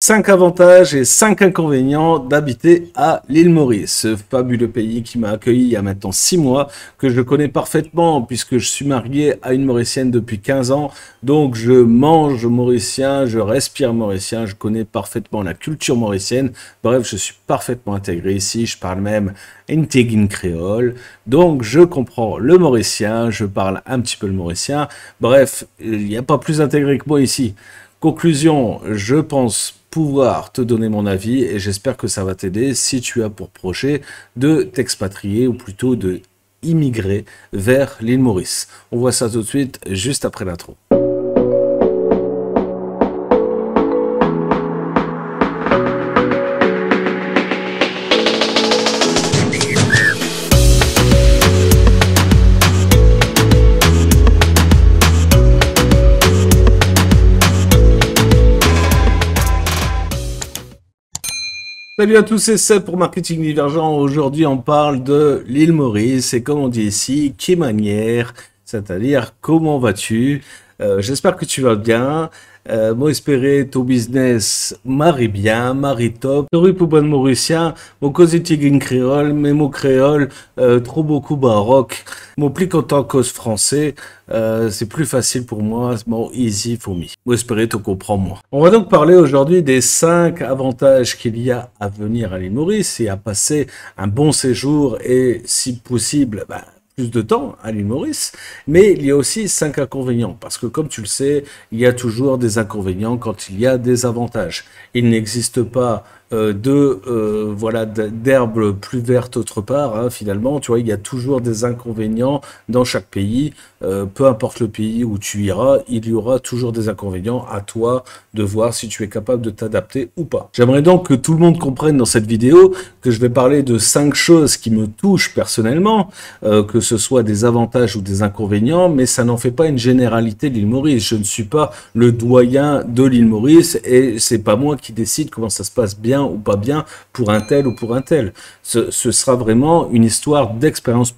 5 avantages et 5 inconvénients d'habiter à l'île Maurice, ce fabuleux pays qui m'a accueilli il y a maintenant 6 mois, que je connais parfaitement puisque je suis marié à une Mauricienne depuis 15 ans, donc je mange mauricien, je respire mauricien, je connais parfaitement la culture mauricienne, bref, je suis parfaitement intégré ici, je parle même un créole, donc je comprends le mauricien, je parle un petit peu le mauricien, bref, il n'y a pas plus intégré que moi ici. Conclusion, je pense pouvoir te donner mon avis et j'espère que ça va t'aider si tu as pour projet de t'expatrier ou plutôt de immigrer vers l'île Maurice. On voit ça tout de suite, juste après l'intro. Salut à tous, c'est Seb pour Marketing Divergent. Aujourd'hui, on parle de l'île Maurice et comme on dit ici, qui manière, c'est-à-dire comment vas-tu? J'espère que tu vas bien. Moi, espérer ton business marie bien, marie top. Sorry pour bon mauricien, mon cause tigin créole, mais mon créole, trop beaucoup baroque. Mon pli en tant cause français, c'est plus facile pour moi, bon, easy for me. Moi, espérer te comprends moi. On va donc parler aujourd'hui des 5 avantages qu'il y a à venir à l'île Maurice et à passer un bon séjour et, si possible, plus de temps à l'île Maurice, mais il y a aussi 5 inconvénients, parce que comme tu le sais, il y a toujours des inconvénients quand il y a des avantages. Il n'existe pas d'herbe plus verte autre part, hein, finalement, tu vois, il y a toujours des inconvénients dans chaque pays, peu importe le pays où tu iras, il y aura toujours des inconvénients, à toi de voir si tu es capable de t'adapter ou pas. J'aimerais donc que tout le monde comprenne dans cette vidéo que je vais parler de 5 choses qui me touchent personnellement, que ce soit des avantages ou des inconvénients, mais ça n'en fait pas une généralité de l'île Maurice. Je ne suis pas le doyen de l'île Maurice et c'est pas moi qui décide comment ça se passe bien ou pas bien pour un tel ou pour un tel. Ce sera vraiment une histoire d'expérience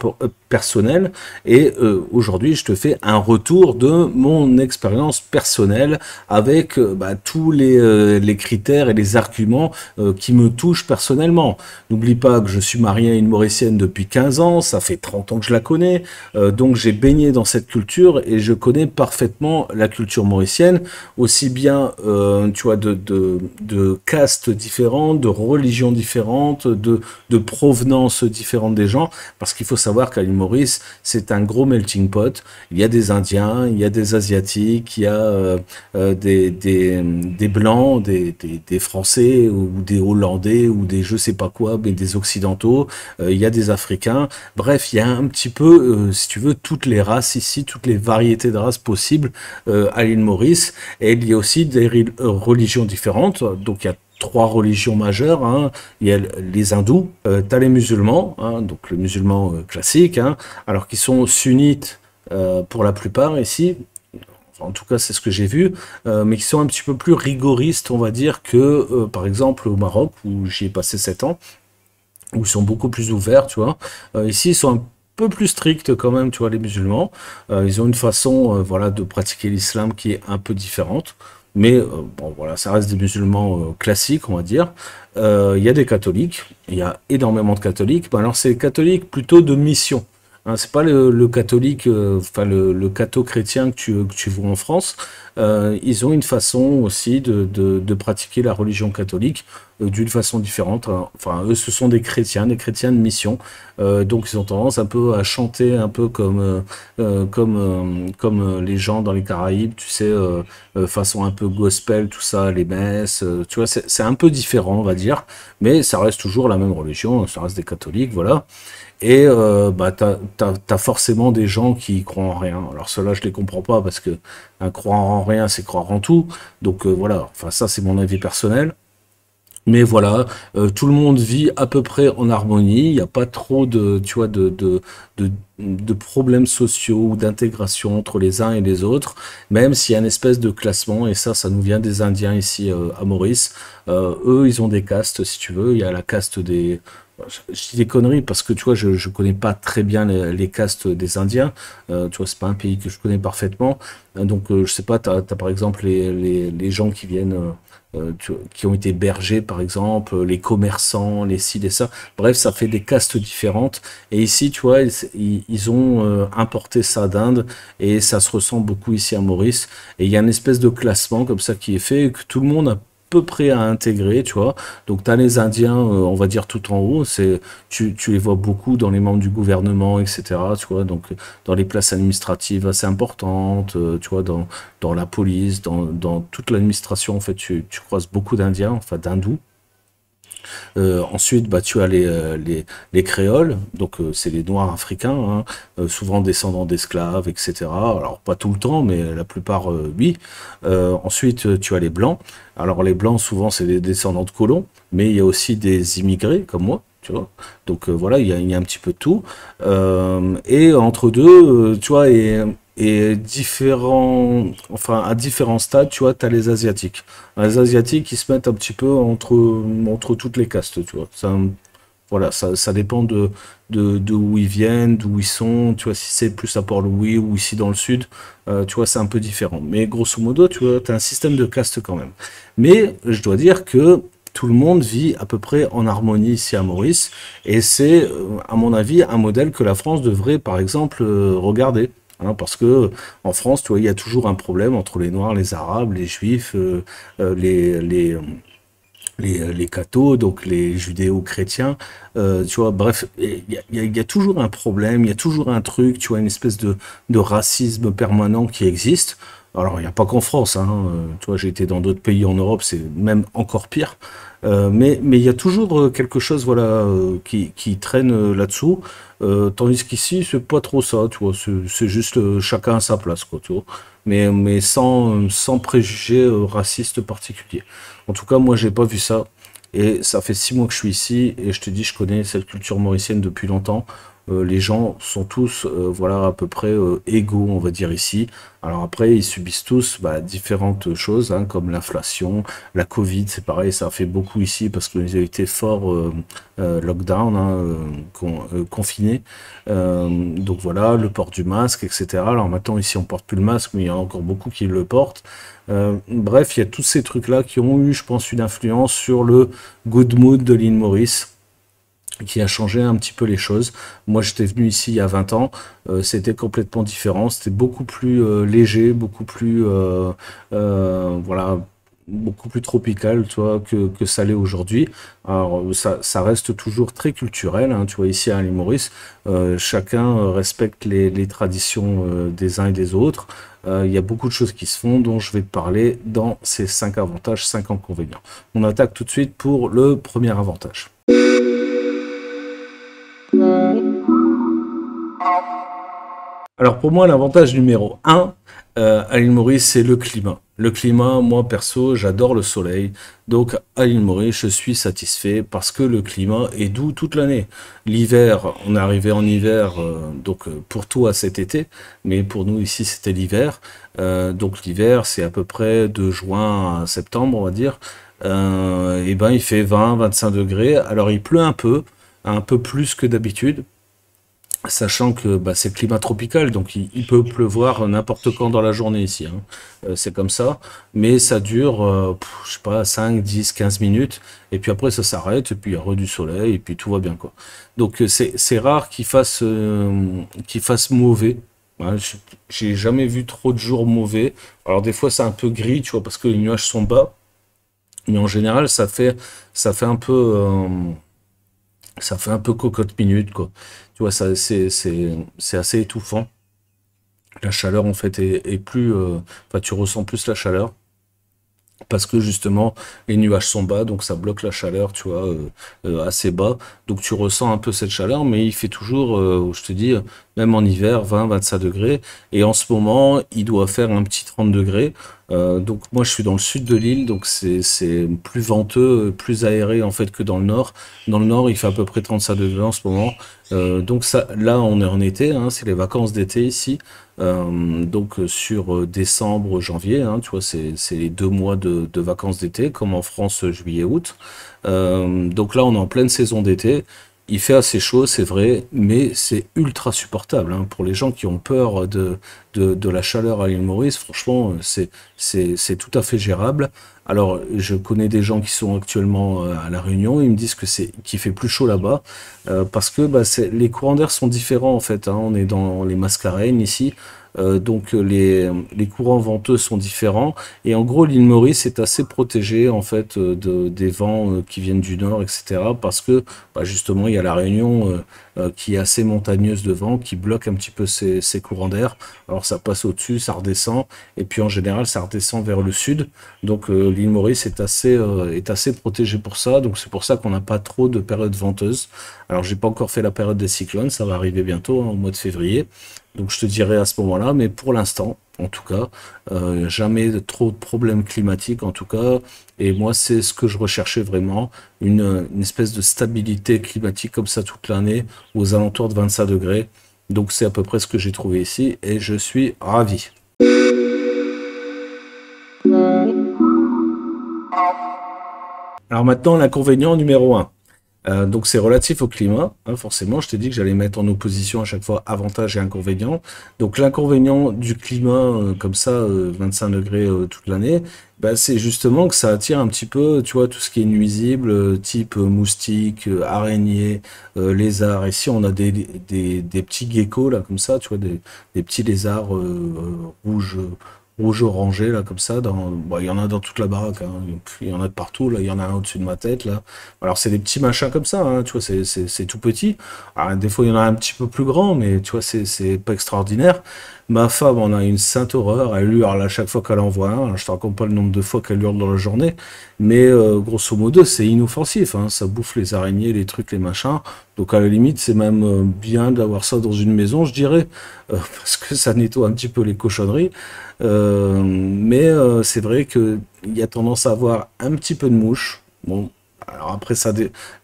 personnelle et aujourd'hui je te fais un retour de mon expérience personnelle avec tous les critères et les arguments qui me touchent personnellement. N'oublie pas que je suis marié à une Mauricienne depuis 15 ans, ça fait 30 ans que je la connais, donc j'ai baigné dans cette culture et je connais parfaitement la culture mauricienne, aussi bien tu vois de castes différentes, de religions différentes, de provenance différentes des gens, parce qu'il faut savoir qu'à l'île Maurice, c'est un gros melting pot. Il y a des Indiens, il y a des Asiatiques, il y a des Blancs, des Français, ou des Hollandais, ou des je sais pas quoi, mais des Occidentaux, il y a des Africains. Bref, il y a un petit peu, si tu veux, toutes les races ici, toutes les variétés de races possibles à l'île Maurice. Et il y a aussi des religions différentes, donc il y a 3 religions majeures, hein. Il y a les hindous, tu as les musulmans, hein, donc les musulmans classiques, hein, alors qu'ils sont sunnites pour la plupart ici, en tout cas c'est ce que j'ai vu, mais qui sont un petit peu plus rigoristes, on va dire, que par exemple au Maroc, où j'y ai passé 7 ans, où ils sont beaucoup plus ouverts, tu vois. Ici ils sont un peu plus stricts quand même, tu vois, les musulmans. Ils ont une façon de pratiquer l'islam qui est un peu différente. Mais bon, voilà, ça reste des musulmans classiques, on va dire. Il y a des catholiques, il y a énormément de catholiques. Alors, c'est les catholiques plutôt de mission. Hein, c'est pas le catholique, le catho-chrétien que tu vois en France. Ils ont une façon aussi de pratiquer la religion catholique d'une façon différente. Enfin, eux, ce sont des chrétiens de mission. Donc, ils ont tendance un peu à chanter un peu comme les gens dans les Caraïbes, tu sais, façon un peu gospel, tout ça, les messes. Tu vois, c'est un peu différent, on va dire. Mais ça reste toujours la même religion, ça reste des catholiques, voilà. Et t'as forcément des gens qui croient en rien. Alors cela je les comprends pas parce que croire en rien c'est croire en tout. Donc voilà, enfin ça c'est mon avis personnel. Mais voilà, tout le monde vit à peu près en harmonie. Il n'y a pas trop de, tu vois, de problèmes sociaux ou d'intégration entre les uns et les autres, même s'il y a une espèce de classement, et ça nous vient des Indiens ici à Maurice. Eux, ils ont des castes, si tu veux. Il y a la caste des Je dis des conneries parce que tu vois, je connais pas très bien les castes des Indiens. Tu vois, c'est pas un pays que je connais parfaitement. Donc, je sais pas, t'as par exemple les gens qui viennent, qui ont été bergers, par exemple, les commerçants, les ci, les ça. Bref, ça fait des castes différentes. Et ici, tu vois, ils ont importé ça d'Inde et ça se ressent beaucoup ici à Maurice. Et il y a une espèce de classement comme ça qui est fait et que tout le monde a peu près à intégrer, tu vois. Donc, tu as les Indiens, on va dire tout en haut, tu les vois beaucoup dans les membres du gouvernement, etc., tu vois, donc dans les places administratives assez importantes, tu vois, dans la police, dans toute l'administration, en fait, tu croises beaucoup d'Indiens, enfin d'Hindous. Ensuite, bah, tu as les créoles, donc c'est les Noirs africains, hein, souvent descendants d'esclaves, etc. Alors pas tout le temps, mais la plupart, oui. Ensuite, tu as les Blancs. Alors les Blancs, souvent, c'est des descendants de colons, mais il y a aussi des immigrés comme moi. Tu vois, donc voilà, il y a un petit peu de tout. Et entre deux, tu vois, et différents, enfin à différents stades, tu vois, tu as les Asiatiques. Les Asiatiques, ils se mettent un petit peu entre toutes les castes, tu vois. Ça, voilà, ça dépend de où ils viennent, d'où ils sont, tu vois, si c'est plus à Port-Louis ou ici dans le sud, tu vois, c'est un peu différent. Mais grosso modo, tu vois, tu as un système de caste quand même. Mais je dois dire que tout le monde vit à peu près en harmonie ici à Maurice, et c'est, à mon avis, un modèle que la France devrait, par exemple, regarder. Hein, parce que en France, tu vois, il y a toujours un problème entre les Noirs, les Arabes, les Juifs, euh, les, les, les cathos, donc les judéo-chrétiens, tu vois, bref, il y a toujours un problème, il y a toujours un truc, tu vois, une espèce de racisme permanent qui existe. Alors, il n'y a pas qu'en France, hein, tu vois, j'ai été dans d'autres pays en Europe, c'est même encore pire. Mais il y a toujours quelque chose, voilà, qui traîne là-dessous. Tandis qu'ici, c'est pas trop ça, tu vois, c'est juste chacun à sa place, quoi, tu vois. Mais sans préjugés racistes particuliers. En tout cas, moi, j'ai pas vu ça. Et ça fait 6 mois que je suis ici et je te dis, je connais cette culture mauricienne depuis longtemps. Les gens sont tous, voilà, à peu près égaux, on va dire ici. Alors après, ils subissent tous bah, différentes choses, hein, comme l'inflation, la Covid, c'est pareil, ça a fait beaucoup ici parce qu'ils ont été fort lockdown, hein, confinés. Donc voilà, le port du masque, etc. Alors maintenant, ici, on porte plus le masque, mais il y en a encore beaucoup qui le portent. Bref, il y a tous ces trucs-là qui ont eu, je pense, une influence sur le good mood de l'île Maurice, qui a changé un petit peu les choses. Moi, j'étais venu ici il y a 20 ans, c'était complètement différent, c'était beaucoup plus léger, beaucoup plus, voilà, beaucoup plus tropical, tu vois, que ça l'est aujourd'hui. Alors, ça reste toujours très culturel, hein, tu vois, ici à l'île Maurice, chacun respecte les traditions des uns et des autres. Il y a beaucoup de choses qui se font, dont je vais te parler dans ces 5 avantages, 5 inconvénients. On attaque tout de suite pour le premier avantage. Alors pour moi, l'avantage numéro un à l'île Maurice, c'est le climat. Le climat, moi perso, j'adore le soleil. Donc à l'île Maurice, je suis satisfait parce que le climat est doux toute l'année. L'hiver, on est arrivé en hiver, donc pour toi cet été, mais pour nous ici c'était l'hiver. Donc l'hiver, c'est à peu près de juin à septembre, on va dire. Et ben il fait 20-25 degrés. Alors il pleut un peu plus que d'habitude. Sachant que bah, c'est le climat tropical, donc il peut pleuvoir n'importe quand dans la journée ici, hein. C'est comme ça, mais ça dure, je sais pas, 5, 10, 15 minutes, et puis après ça s'arrête, et puis il y a du soleil, et puis tout va bien, quoi. Donc c'est rare qu'il fasse mauvais. Ouais, j'ai jamais vu trop de jours mauvais. Alors des fois c'est un peu gris, tu vois, parce que les nuages sont bas, mais en général ça fait un peu cocotte minute, quoi. Tu vois, c'est assez étouffant. La chaleur, en fait, est plus... enfin, tu ressens plus la chaleur parce que justement les nuages sont bas, donc ça bloque la chaleur, tu vois, assez bas. Donc tu ressens un peu cette chaleur, mais il fait toujours, je te dis, même en hiver, 20-25 degrés. Et en ce moment, il doit faire un petit 30 degrés. Donc moi je suis dans le sud de l'île, donc c'est plus venteux, plus aéré en fait que dans le nord. Dans le nord, il fait à peu près 35 degrés en ce moment. Donc ça, là on est en été, hein, c'est les vacances d'été ici. Donc sur décembre, janvier, hein, tu vois, c'est les 2 mois de vacances d'été, comme en France, juillet, août. Donc là, on est en pleine saison d'été. il fait assez chaud, c'est vrai, mais c'est ultra supportable, hein. Pour les gens qui ont peur de la chaleur à l'île Maurice, franchement, c'est tout à fait gérable. Alors, je connais des gens qui sont actuellement à La Réunion, ils me disent que qu'il fait plus chaud là-bas, parce que bah, les courants d'air sont différents en fait, hein. On est dans les Mascareignes ici, donc les courants venteux sont différents. Et en gros, l'île Maurice est assez protégée en fait des vents qui viennent du nord, etc. Parce que bah, justement, il y a la Réunion qui est assez montagneuse de vent, qui bloque un petit peu ces courants d'air. Alors ça passe au-dessus, ça redescend, et puis en général, ça redescend vers le sud. Donc l'île Maurice est assez protégée pour ça. Donc c'est pour ça qu'on n'a pas trop de périodes venteuses. Alors j'ai pas encore fait la période des cyclones, ça va arriver bientôt, hein, au mois de février. Donc je te dirai à ce moment-là, mais pour l'instant, en tout cas, jamais trop de problèmes climatiques, en tout cas. Et moi, c'est ce que je recherchais vraiment, une espèce de stabilité climatique comme ça toute l'année, aux alentours de 25 degrés. Donc c'est à peu près ce que j'ai trouvé ici, et je suis ravi. Alors maintenant, l'inconvénient numéro un. Donc c'est relatif au climat, hein, forcément. Je t'ai dit que j'allais mettre en opposition à chaque fois avantages et inconvénients. Donc l'inconvénient du climat comme ça, 25 degrés toute l'année, bah, c'est justement que ça attire un petit peu, tu vois, tout ce qui est nuisible, type moustiques, araignées, lézards. Ici on a des petits geckos là comme ça, tu vois, des petits lézards rouges. Rouge orangé là comme ça bon, il y en a dans toute la baraque, hein. Il y en a de partout là, il y en a un au-dessus de ma tête là. Alors c'est des petits machins comme ça, hein, tu vois, c'est tout petit. Alors, des fois il y en a un petit peu plus grand, mais tu vois, c'est pas extraordinaire. Ma femme en a une sainte horreur, elle hurle à chaque fois qu'elle en voit un. Alors, je te raconte pas le nombre de fois qu'elle hurle dans la journée, mais grosso modo c'est inoffensif, hein. Ça bouffe les araignées, les trucs, les machins. Donc à la limite c'est même bien d'avoir ça dans une maison, je dirais, parce que ça nettoie un petit peu les cochonneries. Mais c'est vrai que il y a tendance à avoir un petit peu de mouches. Bon, alors après ça,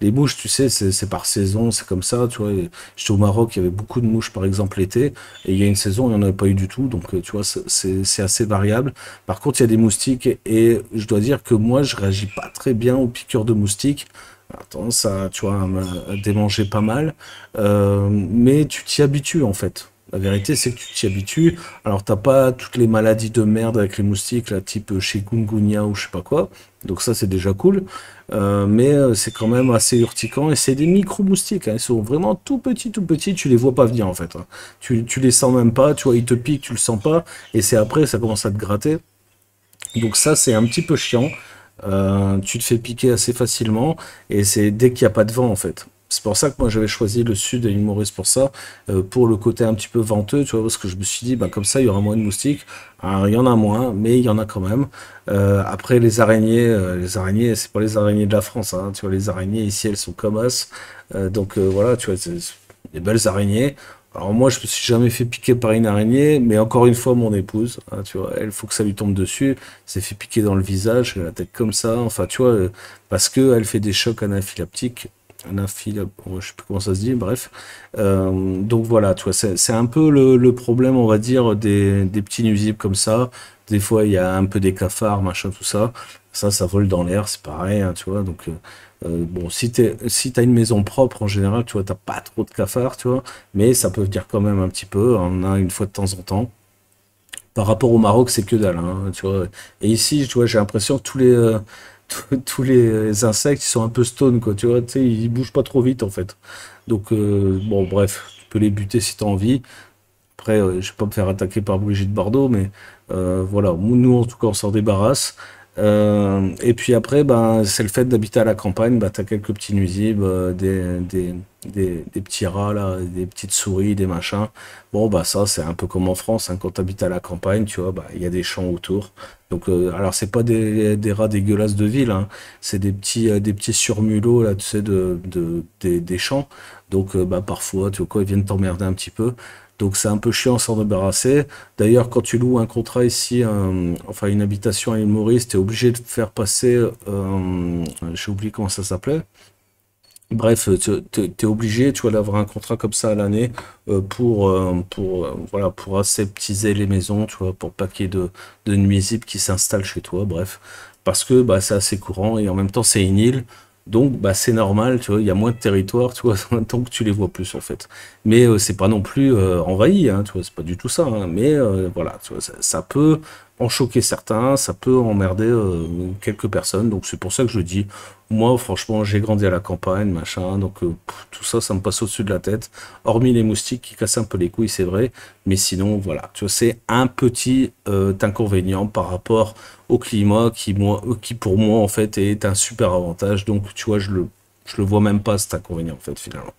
les mouches, tu sais, c'est par saison, c'est comme ça, tu vois. J'étais au Maroc, il y avait beaucoup de mouches, par exemple, l'été, et il y a une saison, il n'y en avait pas eu du tout, donc tu vois, c'est assez variable. Par contre, il y a des moustiques, et je dois dire que moi, je réagis pas très bien aux piqûres de moustiques. Attends, ça, tu vois, à démanger pas mal. Mais tu t'y habitues, en fait. La vérité, c'est que tu t'y habitues. Alors, t'as pas toutes les maladies de merde avec les moustiques, là, type chikungunya ou je sais pas quoi. Donc ça, c'est déjà cool. Mais c'est quand même assez urticant. Et c'est des micro-moustiques, hein. Ils sont vraiment tout petits, tout petits. Tu les vois pas venir, en fait, hein. Tu les sens même pas. Tu vois, ils te piquent, tu le sens pas. Et c'est après, ça commence à te gratter. Donc ça, c'est un petit peu chiant. Tu te fais piquer assez facilement et c'est dès qu'il n'y a pas de vent en fait. C'est pour ça que moi j'avais choisi le sud de l'île Maurice pour ça, pour le côté un petit peu venteux, tu vois, parce que je me suis dit, bah, comme ça il y aura moins de moustiques. Alors, il y en a moins, mais il y en a quand même. Après les araignées, c'est pas les araignées de la France, hein, tu vois, les araignées ici elles sont comme as. Donc voilà, tu vois, c'est des belles araignées. Alors moi, je me suis jamais fait piquer par une araignée, mais encore une fois, mon épouse, hein, tu vois, elle faut que ça lui tombe dessus, s'est fait piquer dans le visage, la tête comme ça, enfin, tu vois, parce que elle fait des chocs anaphylactiques, je sais plus comment ça se dit, bref. Donc voilà, tu vois, c'est un peu le problème, on va dire, des petits nuisibles comme ça. Des fois, il y a un peu des cafards, machin, tout ça. Ça vole dans l'air, c'est pareil, hein, tu vois, donc... bon, si t'as une maison propre, en général, tu vois, t'as pas trop de cafards, tu vois, mais ça peut venir quand même un petit peu, on en a une fois de temps en temps. Par rapport au Maroc, c'est que dalle, hein, tu vois. Et ici, tu vois, j'ai l'impression que tous les insectes, ils sont un peu stone, quoi, tu vois, tu sais, ils bougent pas trop vite, en fait. Donc, bon, bref, tu peux les buter si t'as envie. Après, je vais pas me faire attaquer par Brigitte Bardot, mais voilà, nous, en tout cas, on s'en débarrasse. Et puis après, ben, c'est le fait d'habiter à la campagne, bah, tu as quelques petits nuisibles, des petits rats, là, des petites souris, des machins. Bon, bah ça, c'est un peu comme en France, hein, quand tu habites à la campagne, tu vois, bah, il y a des champs autour. Donc, alors, c'est pas des rats dégueulasses de ville, hein, c'est des petits surmulots, là, tu sais, des champs. Donc, bah, parfois, tu vois quoi, ils viennent t'emmerder un petit peu. Donc c'est un peu chiant à s'en débarrasser. D'ailleurs, quand tu loues un contrat ici, enfin une habitation à l'île Maurice, tu es obligé de faire passer, j'ai oublié comment ça s'appelait. Bref, tu es obligé, tu vois, d'avoir un contrat comme ça à l'année voilà, pour aseptiser les maisons, tu vois, pour pas qu'il y ait de nuisibles qui s'installent chez toi, bref. Parce que bah, c'est assez courant et en même temps c'est une île. Donc, bah, c'est normal, tu vois, il y a moins de territoire, tu vois, tant que tu les vois plus, en fait. Mais c'est pas non plus envahi, hein, tu vois, c'est pas du tout ça, hein. Mais voilà, tu vois, ça peut en choquer certains, ça peut emmerder quelques personnes. Donc, c'est pour ça que je dis, moi, franchement, j'ai grandi à la campagne, machin, donc tout ça, ça me passe au-dessus de la tête. Hormis les moustiques qui cassent un peu les couilles, c'est vrai. Mais sinon, voilà, tu vois, c'est un petit inconvénient par rapport au climat qui pour moi, en fait, est un super avantage. Donc, tu vois, je le vois même pas cet inconvénient, en fait, finalement.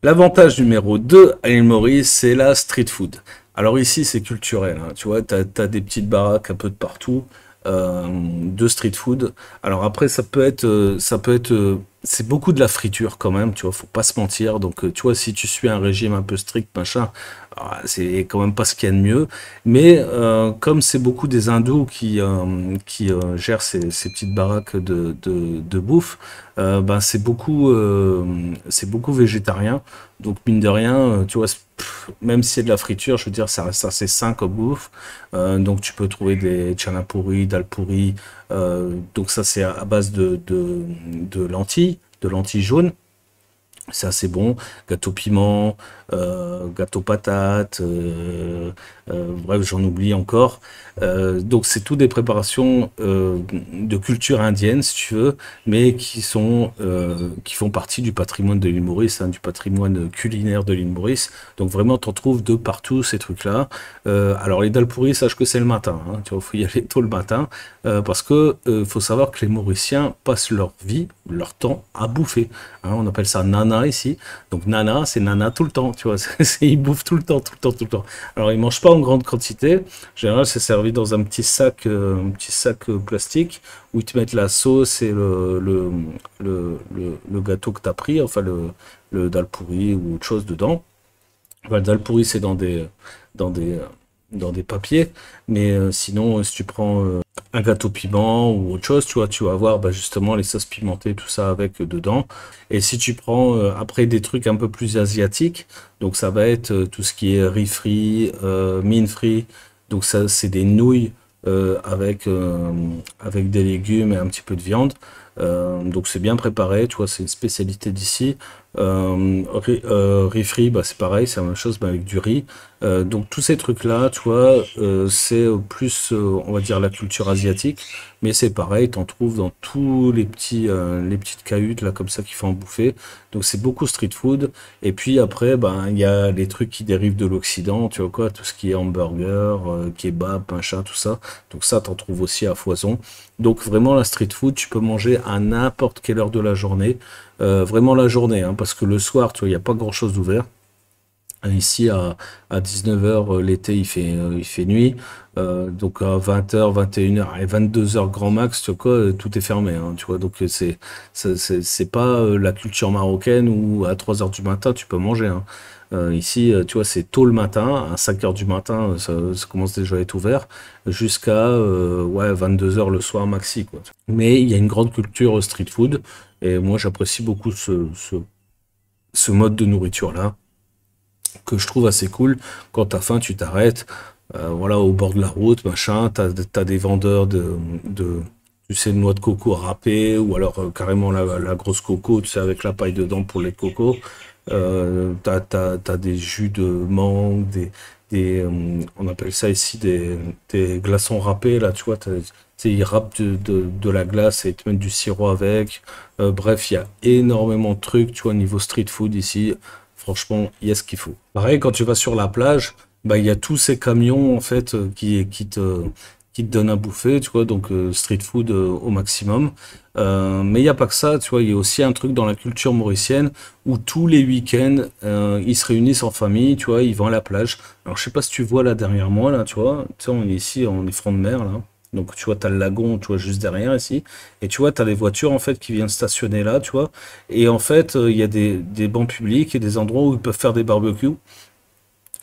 L'avantage numéro 2 à l'île Maurice, c'est la street food. Alors ici, c'est culturel, hein. Tu vois, t'as des petites baraques un peu de partout de street food. Alors après, c'est beaucoup de la friture quand même, tu vois, faut pas se mentir. Donc, tu vois, si tu suis un régime un peu strict, machin, c'est quand même pas ce qu'il y a de mieux. Mais comme c'est beaucoup des hindous qui gèrent ces petites baraques de bouffe, ben c'est beaucoup végétarien. Donc mine de rien, tu vois, même si c'est de la friture, je veux dire, ça reste assez sain comme bouffe. Donc tu peux trouver des chana pourris, dal pourris. Donc ça c'est à base de lentilles jaunes. C'est assez bon. Gâteau piment, gâteau patate, bref, j'en oublie encore. Donc c'est tout des préparations de culture indienne, si tu veux, mais qui font partie du patrimoine de l'île Maurice, hein, du patrimoine culinaire de l'île Maurice. Donc vraiment, t'en trouves de partout ces trucs-là. Alors les dalles pourries, sache que c'est le matin, hein, tu vois, faut y aller tôt le matin, parce que faut savoir que les Mauriciens passent leur vie, leur temps à bouffer. Hein, on appelle ça nana ici. Donc nana, c'est nana tout le temps, tu vois. Ils bouffent tout le temps, tout le temps, tout le temps. Alors ils mangent pas en grande quantité. En général, c'est servi dans un petit sac plastique où ils te mettent la sauce et le gâteau que tu as pris, enfin le dalle pourri ou autre chose dedans. Enfin, le dalle pourri, c'est dans des, dans des papiers. Mais sinon, si tu prends un gâteau piment ou autre chose, tu vois, tu vas avoir bah, justement les sauces pimentées, tout ça avec dedans. Et si tu prends après des trucs un peu plus asiatiques, donc ça va être tout ce qui est riz frit, mine frit, donc ça c'est des nouilles avec des légumes et un petit peu de viande. Donc c'est bien préparé, tu vois, c'est une spécialité d'ici. Riz frit, bah, c'est pareil, c'est la même chose, mais avec du riz. Donc tous ces trucs-là, tu vois, c'est plus, on va dire, la culture asiatique, mais c'est pareil, t'en trouves dans tous les petites cahutes là comme ça qui font en bouffer. Donc c'est beaucoup street food. Et puis après, ben il y a les trucs qui dérivent de l'Occident, tu vois quoi, tout ce qui est hamburger, kebab, machin, tout ça. Donc ça, t'en trouves aussi à foison. Donc vraiment la street food, tu peux manger à n'importe quelle heure de la journée. Vraiment la journée, hein, parce que le soir, tu vois, il n'y a pas grand-chose d'ouvert. Ici, à 19h, l'été, il fait nuit. Donc à 20h, 21h et 22h grand max, tu vois quoi, tout est fermé, hein, tu vois. Donc c'est pas la culture marocaine où à 3h du matin, tu peux manger, hein. Ici, tu vois, c'est tôt le matin, à 5h du matin, ça commence déjà à être ouvert, jusqu'à ouais, 22h le soir maxi, quoi. Mais il y a une grande culture street food, et moi j'apprécie beaucoup ce mode de nourriture-là que je trouve assez cool. Quand t'as faim, tu t'arrêtes, voilà, au bord de la route, machin, t'as des vendeurs tu sais, noix de coco râpées, ou alors carrément la grosse coco, tu sais, avec la paille dedans pour le lait de coco. T'as des jus de mangue, on appelle ça ici des glaçons râpés, là, tu vois, tu sais, ils râpent de la glace et ils te mettent du sirop avec. Bref, il y a énormément de trucs, tu vois, au niveau street food ici. Franchement, il y a ce qu'il faut. Pareil, quand tu vas sur la plage, bah, il y a tous ces camions, en fait, qui te donnent à bouffer, tu vois, donc street food au maximum. Mais il n'y a pas que ça, tu vois, il y a aussi un truc dans la culture mauricienne où tous les week-ends, ils se réunissent en famille, tu vois, ils vont à la plage. Alors, je sais pas si tu vois là derrière moi, là, tu vois, tu sais, on est ici, on est front de mer, là. Donc, tu vois, tu as le lagon, tu vois, juste derrière ici. Et tu vois, tu as des voitures, en fait, qui viennent stationner là, tu vois. Et en fait, il y a des bancs publics et des endroits où ils peuvent faire des barbecues.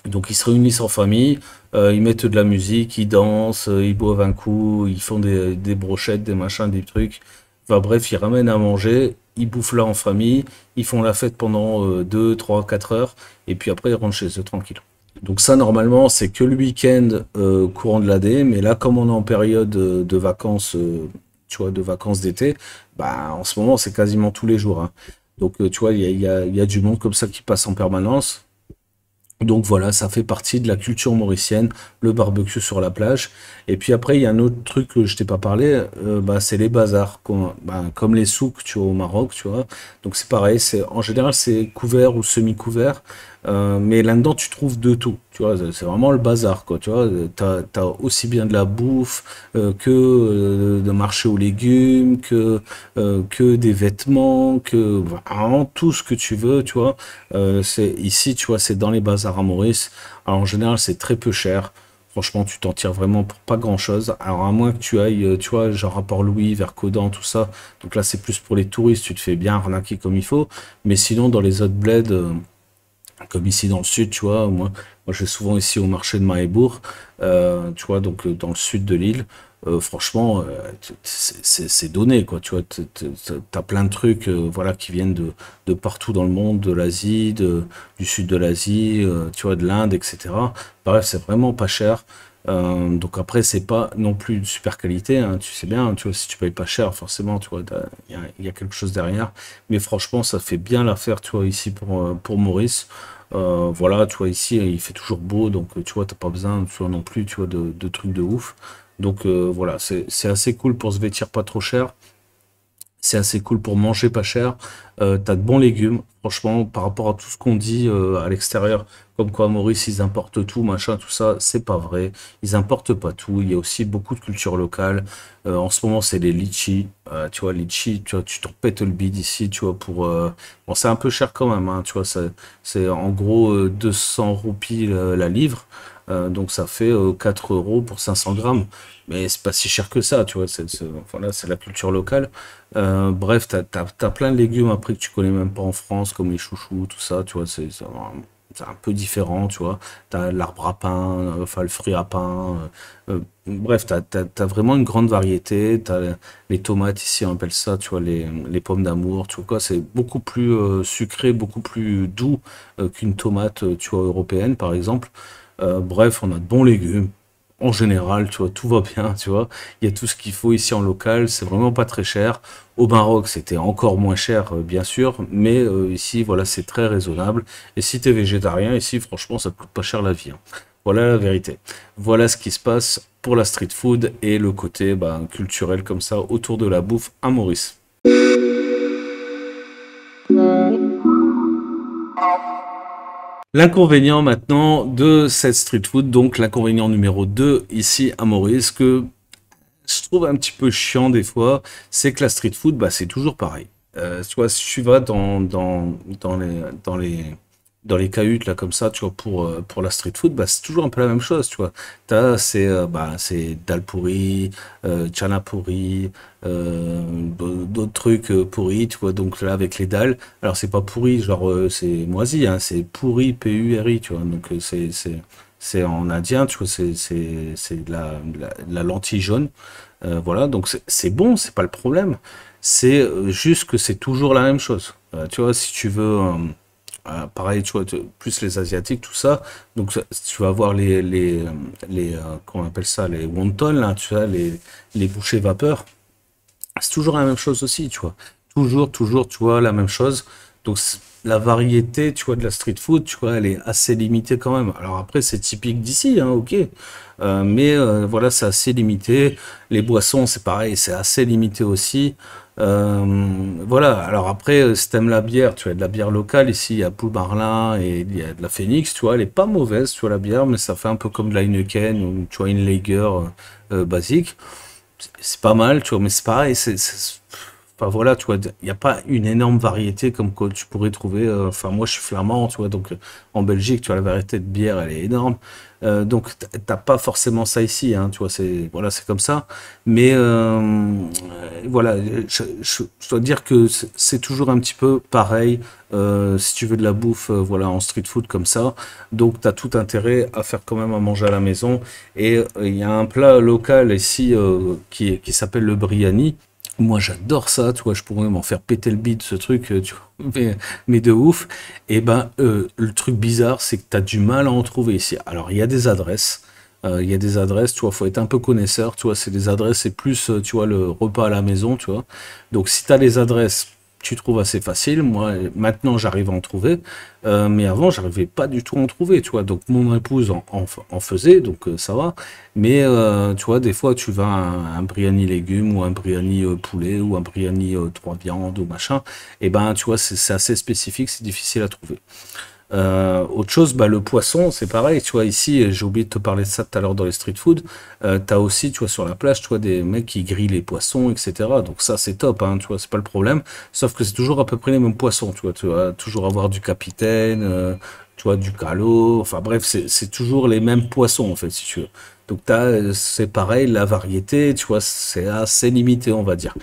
Donc ils se réunissent en famille, ils mettent de la musique, ils dansent, ils boivent un coup, ils font des brochettes, des machins, des trucs. Enfin bref, ils ramènent à manger, ils bouffent là en famille, ils font la fête pendant 2, 3, 4 heures, et puis après ils rentrent chez eux tranquille. Donc ça, normalement, c'est que le week-end courant de l'année, mais là, comme on est en période de vacances, tu vois, de vacances d'été, bah, en ce moment, c'est quasiment tous les jours, hein. Donc, tu vois, il y a du monde comme ça qui passe en permanence. Donc voilà, ça fait partie de la culture mauricienne, le barbecue sur la plage. Et puis après, il y a un autre truc que je t'ai pas parlé, bah, c'est les bazars, comme les souks, tu vois, au Maroc, tu vois. Donc c'est pareil, en général c'est couvert ou semi-couvert, mais là-dedans tu trouves de tout, tu vois. C'est vraiment le bazar, quoi, tu vois. T'as aussi bien de la bouffe que de marché aux légumes, que des vêtements, que vraiment tout ce que tu veux, tu vois. C'est ici, tu vois, c'est dans les bazars à Maurice. Alors en général, c'est très peu cher. Franchement, tu t'en tires vraiment pour pas grand-chose. Alors à moins que tu ailles, tu vois, genre à Port-Louis, vers Codan, tout ça. Donc là, c'est plus pour les touristes. Tu te fais bien arnaquer comme il faut. Mais sinon, dans les autres bleds, comme ici dans le sud, tu vois, moi je vais souvent ici au marché de Mahébourg, tu vois, donc dans le sud de l'île. Franchement, c'est donné, quoi, tu vois. T'as plein de trucs, voilà, qui viennent de partout dans le monde, de l'Asie, du sud de l'Asie, tu vois, de l'Inde, etc. Bref, c'est vraiment pas cher. Donc après, c'est pas non plus de super qualité, hein, tu sais bien, tu vois, si tu payes pas cher, forcément, tu vois, il y a quelque chose derrière. Mais franchement, ça fait bien l'affaire, tu vois, ici pour Maurice. Voilà, tu vois, ici, il fait toujours beau, donc tu vois, t'as pas besoin, tu vois, non plus, tu vois, de trucs de ouf. Donc voilà, c'est assez cool pour se vêtir pas trop cher. C'est assez cool pour manger pas cher. T'as de bons légumes. Franchement, par rapport à tout ce qu'on dit à l'extérieur, comme quoi Maurice, ils importent tout, machin, tout ça, c'est pas vrai. Ils importent pas tout. Il y a aussi beaucoup de culture locale. En ce moment, c'est les litchis. Tu vois, litchis, tu vois, tu t'en pètes le bide ici, tu vois, Bon, c'est un peu cher quand même, hein, tu vois, c'est en gros 200 roupies la livre. Donc ça fait 4 euros pour 500 grammes. Mais c'est pas si cher que ça, tu vois. Voilà, c'est la culture locale. Bref, t'as plein de légumes après que tu connais même pas en France, comme les chouchous, tout ça, tu vois. C'est un peu différent, tu vois. T'as l'arbre à pain, enfin le fruit à pain. Bref, t'as vraiment une grande variété. T'as les tomates ici, on appelle ça, tu vois, les pommes d'amour, tu vois quoi. C'est beaucoup plus sucré, beaucoup plus doux qu'une tomate, tu vois, européenne, par exemple. Bref, on a de bons légumes. En général, tu vois, tout va bien, tu vois. Il y a tout ce qu'il faut ici en local, c'est vraiment pas très cher. Au Maroc, c'était encore moins cher, bien sûr, mais ici, voilà, c'est très raisonnable. Et si t'es végétarien, ici, franchement, ça te coûte pas cher la vie, hein. Voilà la vérité. Voilà ce qui se passe pour la street food et le côté bah, culturel comme ça autour de la bouffe à Maurice. L'inconvénient maintenant de cette street food, donc l'inconvénient numéro 2 ici à Maurice, que je trouve un petit peu chiant des fois, c'est que la street food, bah, c'est toujours pareil. Tu vois, si tu vas dans les cahutes, là, comme ça, tu vois, pour la street food, bah, c'est toujours un peu la même chose, tu vois. C'est dal pourri, chana pourri, d'autres trucs pourris, tu vois. Donc là, avec les dalles, alors c'est pas pourri, genre, c'est moisi, hein, c'est pourri, P-U-R-I, tu vois. Donc c'est en indien, tu vois, c'est de la lentille jaune. Voilà, donc c'est bon, c'est pas le problème. C'est juste que c'est toujours la même chose. Tu vois, si tu veux, pareil, tu vois, plus les Asiatiques, tout ça. Donc tu vas avoir comment on appelle ça, les wontons, là, tu vois, les bouchées vapeur. C'est toujours la même chose aussi, tu vois. Toujours, tu vois, la même chose. Donc, la variété, tu vois, de la street food, tu vois, elle est assez limitée quand même. Alors après, c'est typique d'ici, hein, ok. Mais voilà, c'est assez limité. Les boissons, c'est pareil, c'est assez limité aussi. Voilà, alors après, si t'aimes la bière, tu as de la bière locale. Ici, il y a Blue Marlin et il y a de la Phoenix, tu vois, elle est pas mauvaise, tu vois, la bière, mais ça fait un peu comme de la Heineken ou, tu vois, une Lager basique. C'est pas mal, tu vois, mais c'est pareil, enfin voilà, tu vois, il n'y a pas une énorme variété comme que tu pourrais trouver. Enfin, moi, je suis flamand, tu vois, donc en Belgique, tu vois, la variété de bière, elle est énorme. Donc, t'as pas forcément ça ici, hein, tu vois, voilà, c'est comme ça. Mais voilà, je dois dire que c'est toujours un petit peu pareil. Si tu veux de la bouffe, voilà, en street food comme ça, donc t'as tout intérêt à faire quand même à manger à la maison. Et il y a un plat local ici qui s'appelle le biryani. Moi, j'adore ça, tu vois, je pourrais m'en faire péter le bide, ce truc, tu vois, mais de ouf. Et ben, le truc bizarre, c'est que tu as du mal à en trouver ici. Alors, il y a des adresses, tu vois, faut être un peu connaisseur, tu vois, c'est des adresses, c'est plus, tu vois, le repas à la maison, tu vois. Donc, si tu as les adresses, tu trouves assez facile. Moi, maintenant, j'arrive à en trouver, mais avant, j'arrivais pas du tout à en trouver, tu vois. Donc, mon épouse en faisait, donc ça va. Mais tu vois, des fois, tu vas à un biryani légumes ou un biryani poulet ou un biryani trois viandes ou machin. Et ben, tu vois, c'est assez spécifique, c'est difficile à trouver. Autre chose, bah, le poisson, c'est pareil, tu vois, ici, j'ai oublié de te parler de ça tout à l'heure dans les street food, t'as aussi, tu vois, sur la plage, tu vois, des mecs qui grillent les poissons, etc. Donc ça, c'est top, hein, tu vois, c'est pas le problème, sauf que c'est toujours à peu près les mêmes poissons, tu vas toujours avoir du capitaine, tu vois, du calot, enfin bref, c'est toujours les mêmes poissons, en fait, si tu veux. Donc c'est pareil, la variété, tu vois, c'est assez limité, on va dire.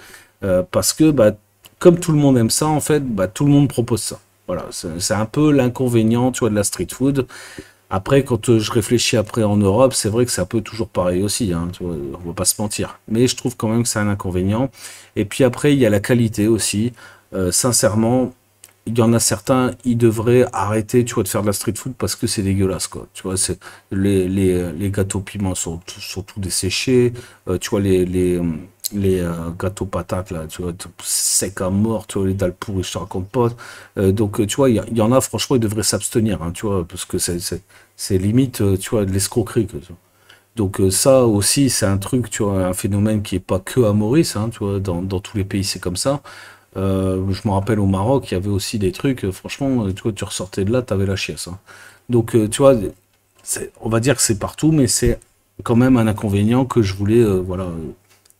Parce que, bah, comme tout le monde aime ça, en fait, bah, tout le monde propose ça. Voilà, c'est un peu l'inconvénient, tu vois, de la street food. Après, quand je réfléchis après en Europe, c'est vrai que c'est un peu toujours pareil aussi, hein, tu vois, on va pas se mentir. Mais je trouve quand même que c'est un inconvénient. Et puis après, il y a la qualité aussi. Sincèrement, il y en a certains, ils devraient arrêter, tu vois, de faire de la street food parce que c'est dégueulasse, quoi. Tu vois, les gâteaux piments sont tout desséchés. Tu vois, les gâteaux patates, là, tu vois, secs à mort, tu vois, les dalles pourries, je te raconte pas. Donc, tu vois, il y en a, franchement, ils devraient s'abstenir, hein, tu vois, parce que c'est limite, tu vois, de l'escroquerie, quoi, tu vois. Donc, ça aussi, c'est un truc, tu vois, un phénomène qui est pas que à Maurice, hein, tu vois, dans tous les pays, c'est comme ça. Je me rappelle au Maroc, il y avait aussi des trucs, franchement, tu vois, tu ressortais de là, t'avais la chiasse, hein. Donc, tu vois, on va dire que c'est partout, mais c'est quand même un inconvénient que je voulais, voilà,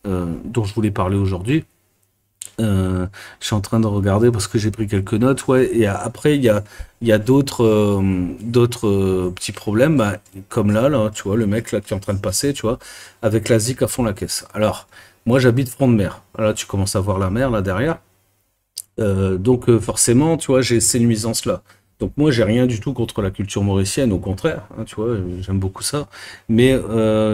dont je voulais parler aujourd'hui. Je suis en train de regarder parce que j'ai pris quelques notes, ouais. Et après, il y a d'autres petits problèmes, bah, comme là, tu vois, le mec là qui est en train de passer, tu vois, avec la zik à fond la caisse. Alors, moi, j'habite front de mer. Là, tu commences à voir la mer là derrière. Donc forcément, tu vois, j'ai ces nuisances-là. Donc moi, j'ai rien du tout contre la culture mauricienne, au contraire, hein, tu vois, j'aime beaucoup ça. Mais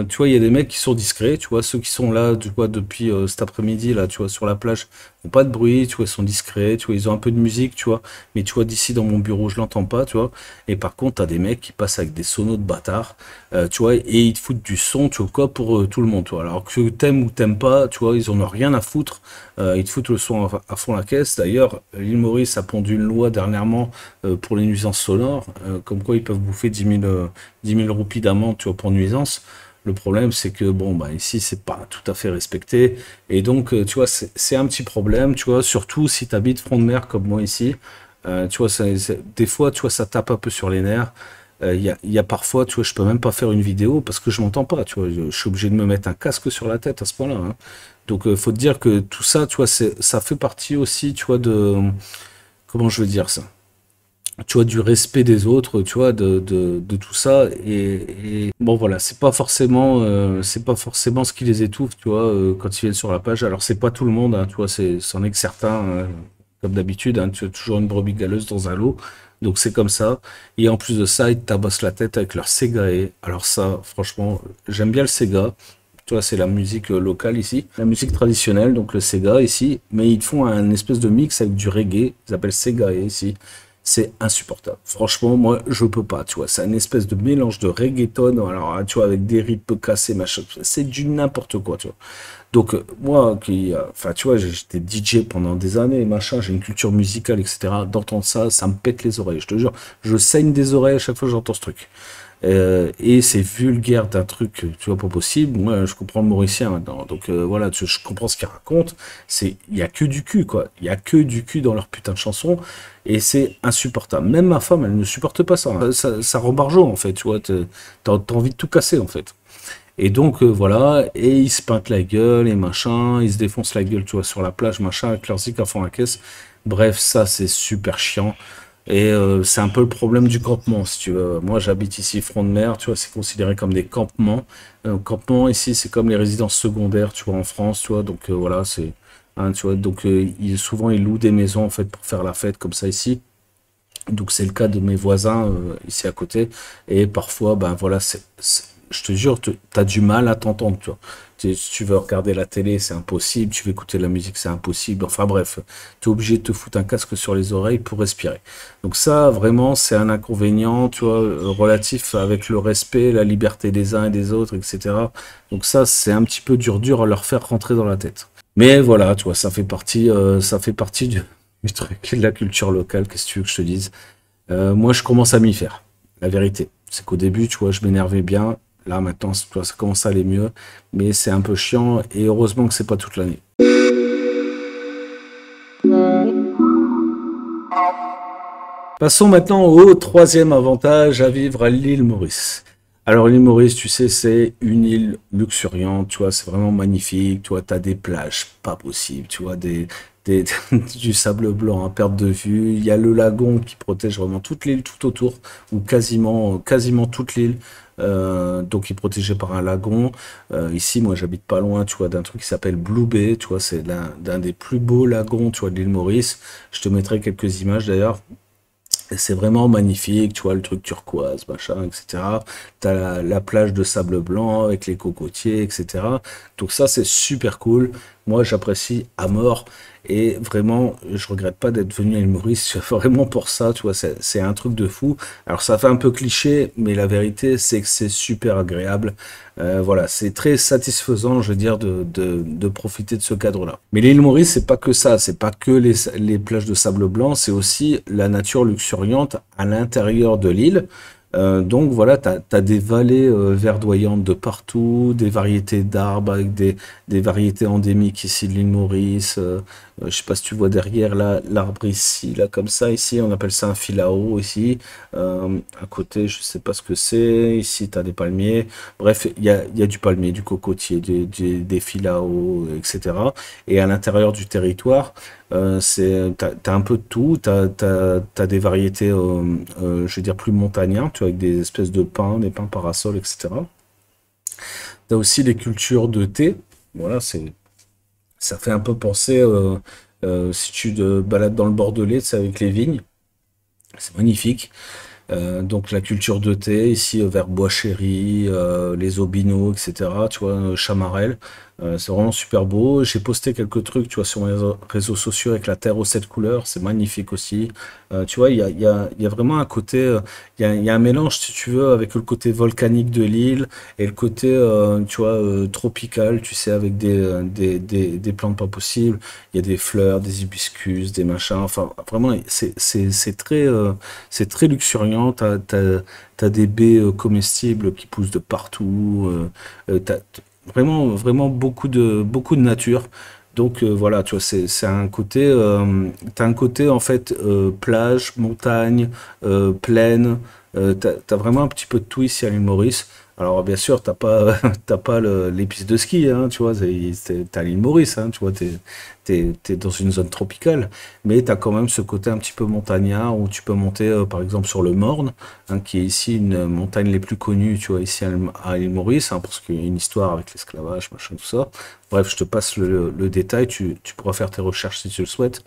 tu vois, il y a des mecs qui sont discrets, tu vois, ceux qui sont là, tu vois, depuis cet après-midi, là, tu vois, sur la plage, font pas de bruit, tu vois, ils sont discrets, tu vois, ils ont un peu de musique, tu vois, mais tu vois, d'ici dans mon bureau, je l'entends pas, tu vois. Et par contre, t'as des mecs qui passent avec des sonos de bâtards, tu vois, et ils te foutent du son, tu vois, quoi, pour tout le monde, tu vois. Alors que t'aimes ou t'aimes pas, tu vois, ils en ont rien à foutre. Ils te foutent le son à fond la caisse. D'ailleurs, l'île Maurice a pondu une loi dernièrement pour les nuisances sonores, comme quoi ils peuvent bouffer 10 000 roupies d'amende, tu vois, pour nuisance. Le problème, c'est que bon, bah ici, c'est pas tout à fait respecté. Et donc, tu vois, c'est un petit problème, tu vois, surtout si tu habites front de mer comme moi ici. Tu vois, des fois, tu vois, ça tape un peu sur les nerfs. Il y a parfois, tu vois, je peux même pas faire une vidéo parce que je m'entends pas, tu vois, je suis obligé de me mettre un casque sur la tête à ce point-là, hein. Donc, faut te dire que tout ça, tu vois, ça fait partie aussi, tu vois, comment je veux dire ça? Tu vois, du respect des autres, tu vois, de tout ça. Et bon, voilà, c'est pas forcément ce qui les étouffe, tu vois, quand ils viennent sur la page. Alors, c'est pas tout le monde, hein, tu vois, c'en est que certains, hein, comme d'habitude, hein, tu as toujours une brebis galeuse dans un lot. Donc, c'est comme ça. Et en plus de ça, ils te tabassent la tête avec leur Sega. Alors, ça, franchement, j'aime bien le Sega. Tu vois, c'est la musique locale ici, la musique traditionnelle, donc le Sega ici, mais ils font un espèce de mix avec du reggae, ils appellent Sega ici. C'est insupportable. Franchement, moi, je peux pas, tu vois. C'est une espèce de mélange de reggaeton, alors, tu vois, avec des rythmes cassés, machin. C'est du n'importe quoi, tu vois. Donc, moi, enfin, tu vois, j'étais DJ pendant des années, machin, j'ai une culture musicale, etc. D'entendre ça, ça me pète les oreilles, je te jure. Je saigne des oreilles à chaque fois que j'entends ce truc. Et c'est vulgaire d'un truc, tu vois, pas possible. Moi, je comprends le mauricien maintenant. Donc voilà, je comprends ce qu'ils racontent. Il y a que du cul, quoi. Il y a que du cul dans leur putain de chanson. Et c'est insupportable. Même ma femme, elle ne supporte pas ça, hein. Ça rend barjot, en fait, tu vois. T'as envie de tout casser, en fait. Et donc, voilà. Et ils se peintent la gueule et machin. Ils se défoncent la gueule, tu vois, sur la plage, machin, avec leur zik à fond la caisse. Bref, ça, c'est super chiant. Et c'est un peu le problème du campement, si tu veux. Moi, j'habite ici, front de mer, tu vois, c'est considéré comme des campements. Campement, ici, c'est comme les résidences secondaires, tu vois, en France, tu vois. Donc voilà, c'est, hein, tu vois, donc souvent, ils louent des maisons, en fait, pour faire la fête, comme ça, ici. Donc c'est le cas de mes voisins ici à côté. Et parfois, ben voilà, je te jure, t'as du mal à t'entendre, tu vois. Si tu veux regarder la télé, c'est impossible. Tu veux écouter de la musique, c'est impossible. Enfin bref, tu es obligé de te foutre un casque sur les oreilles pour respirer. Donc ça, vraiment, c'est un inconvénient, tu vois, relatif avec le respect, la liberté des uns et des autres, etc. Donc ça, c'est un petit peu dur à leur faire rentrer dans la tête. Mais voilà, tu vois, ça fait partie du truc de la culture locale. Qu'est-ce que tu veux que je te dise? Moi, je commence à m'y faire. La vérité, c'est qu'au début, tu vois, je m'énervais bien. Là, maintenant, tu vois, ça commence à aller mieux. Mais c'est un peu chiant et heureusement que c'est pas toute l'année. Passons maintenant au troisième avantage à vivre à l'île Maurice. Alors l'île Maurice, tu sais, c'est une île luxuriante, tu vois, c'est vraiment magnifique, tu vois, t'as des plages pas possibles, tu vois, du sable blanc à perte de vue, il y a le lagon qui protège vraiment toute l'île tout autour, ou quasiment toute l'île, donc il est protégé par un lagon. Ici, moi, j'habite pas loin, tu vois, d'un truc qui s'appelle Blue Bay, tu vois, c'est d'un des plus beaux lagons, tu vois, de l'île Maurice. Je te mettrai quelques images d'ailleurs. Et c'est vraiment magnifique, tu vois, le truc turquoise, machin, etc. T'as la plage de sable blanc avec les cocotiers, etc. Donc ça, c'est super cool. Moi, j'apprécie à mort. Et vraiment, je regrette pas d'être venu à l'île Maurice, vraiment pour ça, tu vois, c'est un truc de fou. Alors ça fait un peu cliché, mais la vérité, c'est que c'est super agréable. Voilà, c'est très satisfaisant, je veux dire, de profiter de ce cadre-là. Mais l'île Maurice, c'est pas que ça, c'est pas que les plages de sable blanc, c'est aussi la nature luxuriante à l'intérieur de l'île. Donc voilà, tu as des vallées verdoyantes de partout, des variétés d'arbres avec des variétés endémiques ici de l'île Maurice. Je sais pas si tu vois derrière là, l'arbre ici, là comme ça, ici on appelle ça un filao ici. À côté, je sais pas ce que c'est. Ici, tu as des palmiers. Bref, il y a du palmier, du cocotier, des filaos, etc. Et à l'intérieur du territoire, t'as un peu de tout, t'as des variétés, je veux dire, plus montagnardes, tu vois, avec des espèces de pins, des pins parasols, etc. T'as aussi des cultures de thé, voilà, ça fait un peu penser, si tu te balades dans le Bordelais, c'est avec les vignes, c'est magnifique. Donc la culture de thé, ici vers Bois-Chéry, les Aubineaux, etc. Tu vois, Chamarel, c'est vraiment super beau. J'ai posté quelques trucs, tu vois, sur mes réseaux sociaux avec la terre aux sept couleurs, c'est magnifique aussi. Tu vois, il y a vraiment un côté, il y a un mélange, si tu veux, avec le côté volcanique de l'île et le côté, tu vois, tropical, tu sais, avec des plantes pas possibles. Il y a des fleurs, des hibiscus, des machins. Enfin, vraiment, c'est très luxuriant. T'as des baies comestibles qui poussent de partout. T'as vraiment beaucoup de nature. Donc voilà, tu vois, c'est un côté, t'as un côté en fait plage, montagne, plaine. T'as vraiment un petit peu de tout ici à l'île Maurice. Alors bien sûr, t'as pas les pistes de ski, hein, tu vois, t'as l'île Maurice, hein, tu vois, t'es dans une zone tropicale, mais t'as quand même ce côté un petit peu montagnard où tu peux monter, par exemple, sur le Morne, hein, qui est ici une montagne les plus connues, tu vois, ici à l'île Maurice, hein, parce qu'il y a une histoire avec l'esclavage, machin, tout ça. Bref, je te passe le détail, tu pourras faire tes recherches si tu le souhaites.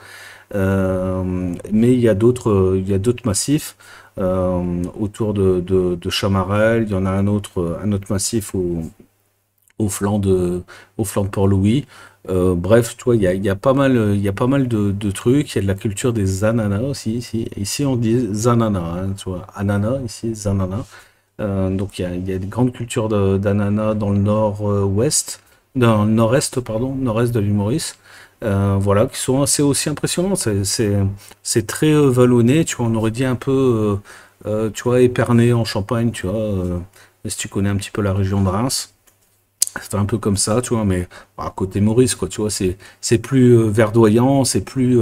Mais il y a d'autres massifs autour de Chamarel. Il y en a un autre massif au flanc de Port-Louis. Bref, tu vois, il y a pas mal, il y a pas mal de trucs. Il y a de la culture des ananas aussi. Ici on dit zanana, hein, tu vois, ananas, ici, zanana. Donc il y a une grande culture d'ananas dans le nord-ouest, dans le nord-est, pardon, nord-est de l'île Maurice. Voilà, qui sont assez aussi impressionnants. C'est très vallonné, tu vois, on aurait dit un peu, tu vois, Épernay en Champagne, tu vois, si tu connais un petit peu la région de Reims. C'est un peu comme ça, tu vois, mais à côté Maurice, quoi, tu vois, c'est plus verdoyant, c'est plus,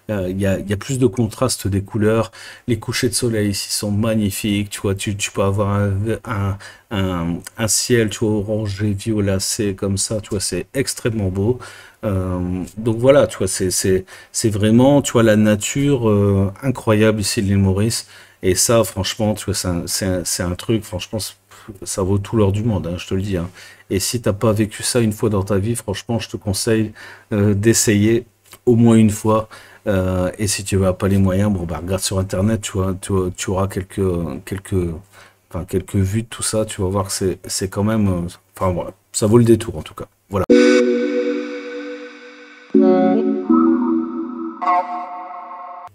il y a plus de contraste des couleurs. Les couchers de soleil ici sont magnifiques, tu vois, tu peux avoir un ciel, tu vois, orangé, violacé, comme ça, tu vois, c'est extrêmement beau. Donc voilà, tu vois, c'est vraiment, tu vois, la nature incroyable ici de l'île Maurice. Et ça, franchement, tu vois, c'est un truc, franchement, ça vaut tout l'or du monde, hein, je te le dis, hein. Et si t'as pas vécu ça une fois dans ta vie, franchement, je te conseille d'essayer au moins une fois. Et si tu n'as pas les moyens, bon, bah, regarde sur Internet, tu vois, tu auras quelques enfin quelques vues de tout ça, tu vas voir que c'est quand même, enfin voilà, ça vaut le détour en tout cas. Voilà.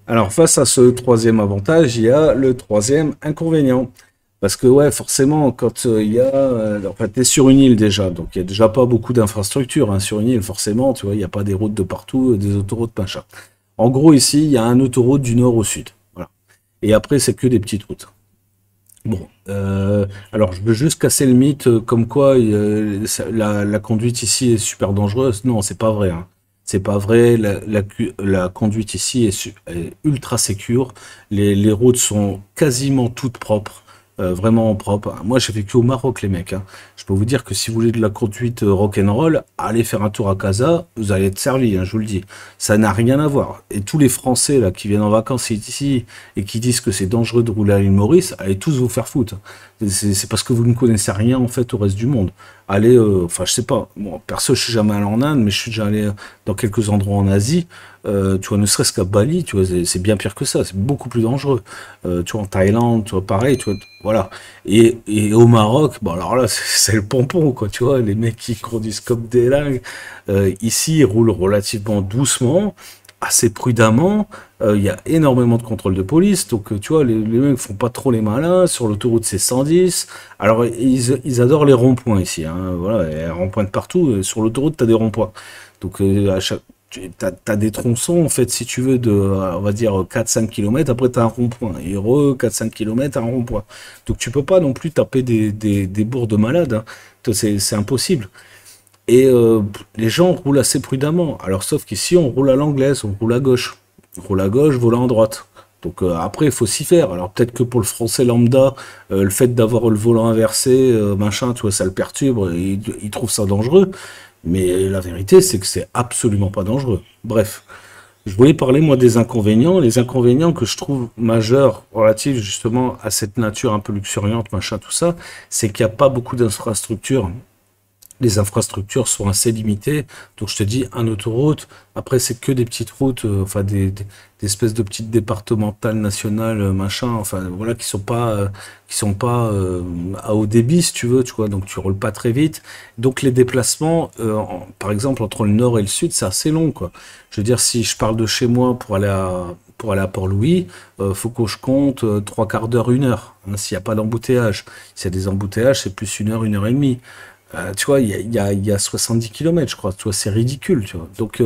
Alors face à ce troisième avantage, il y a le troisième inconvénient. Parce que ouais, forcément, quand il y a, enfin, t'es sur une île déjà, donc il y a déjà pas beaucoup d'infrastructures hein, sur une île, forcément, tu vois, il n'y a pas des routes de partout, des autoroutes, machin. En gros, ici, il y a un autoroute du nord au sud, voilà. Et après, c'est que des petites routes. Bon, alors je veux juste casser le mythe comme quoi la conduite ici est super dangereuse. Non, c'est pas vrai, hein. C'est pas vrai. La conduite ici est ultra sécure. Les routes sont quasiment toutes propres, vraiment propres. Moi, j'ai vécu au Maroc, les mecs, hein. Je peux vous dire que si vous voulez de la conduite rock'n'roll, allez faire un tour à Casa, vous allez être servi, hein, je vous le dis. Ça n'a rien à voir. Et tous les Français là qui viennent en vacances ici et qui disent que c'est dangereux de rouler à l'île Maurice, allez tous vous faire foutre. C'est parce que vous ne connaissez rien en fait au reste du monde. Allez, enfin je sais pas, bon, perso je suis jamais allé en Inde, mais je suis déjà allé dans quelques endroits en Asie. Tu vois, ne serait-ce qu'à Bali, tu vois, c'est bien pire que ça, c'est beaucoup plus dangereux. Tu vois, en Thaïlande, tu vois, pareil, tu vois, voilà. Et au Maroc, bon alors là, c'est le pompon, quoi, tu vois, les mecs qui conduisent comme des dingues. Ici, ils roulent relativement doucement, assez prudemment. Il y a énormément de contrôles de police, donc tu vois, les mecs font pas trop les malins. Sur l'autoroute, c'est 110. Alors, ils adorent les ronds-points ici, hein. Voilà, il y a des ronds-points de partout. Sur l'autoroute, tu as des ronds-points. Donc, à chaque, t'as des tronçons, en fait, si tu veux, de, on va dire, 4-5 km. Après, tu as un rond-point. Et 4-5 km, un rond-point. Donc, tu peux pas non plus taper des bourres de malades, hein. C'est impossible. Et les gens roulent assez prudemment. Alors, sauf qu'ici, on roule à l'anglaise, on roule à gauche. On roule à gauche, volant à droite. Donc après, il faut s'y faire. Alors peut-être que pour le français lambda, le fait d'avoir le volant inversé, machin, tu vois, ça le perturbe, il trouve ça dangereux. Mais la vérité, c'est que c'est absolument pas dangereux. Bref, je voulais parler, moi, des inconvénients. Les inconvénients que je trouve majeurs relatifs justement à cette nature un peu luxuriante, machin, tout ça, c'est qu'il n'y a pas beaucoup d'infrastructures. Les infrastructures sont assez limitées. Donc je te dis, un autoroute, après c'est que des petites routes, enfin des espèces de petites départementales nationales, machin, enfin voilà, qui sont pas à haut débit, si tu veux, tu vois, donc tu roules pas très vite. Donc les déplacements, par exemple, entre le nord et le sud, c'est assez long, quoi. Je veux dire, si je parle de chez moi pour aller à Port-Louis, faut que je compte trois quarts d'heure, une heure, hein, s'il n'y a pas d'embouteillage. S'il y a des embouteillages, c'est plus une heure et demie. Tu vois, il y a 70 km, je crois. Tu vois, c'est ridicule, tu vois. Donc,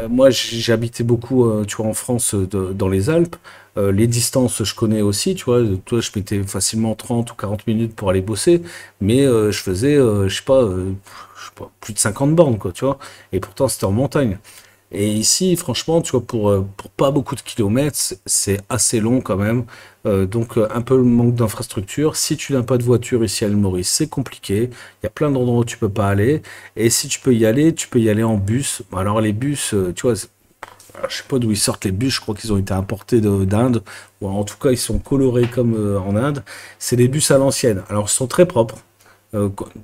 moi, j'ai habité beaucoup, tu vois, en France, dans les Alpes. Les distances, je connais aussi, tu vois. Toi, je mettais facilement 30 ou 40 minutes pour aller bosser, mais je faisais, je sais pas, plus de 50 bornes, quoi, tu vois. Et pourtant, c'était en montagne. Et ici, franchement, tu vois, pour pas beaucoup de kilomètres, c'est assez long quand même. Donc, un peu le manque d'infrastructure. Si tu n'as pas de voiture ici à l'île Maurice, c'est compliqué. Il y a plein d'endroits où tu peux pas aller. Et si tu peux y aller en bus. Alors, les bus, tu vois, alors, je sais pas d'où ils sortent les bus. Je crois qu'ils ont été importés d'Inde. Ou en tout cas, ils sont colorés comme en Inde. C'est des bus à l'ancienne. Alors, ils sont très propres.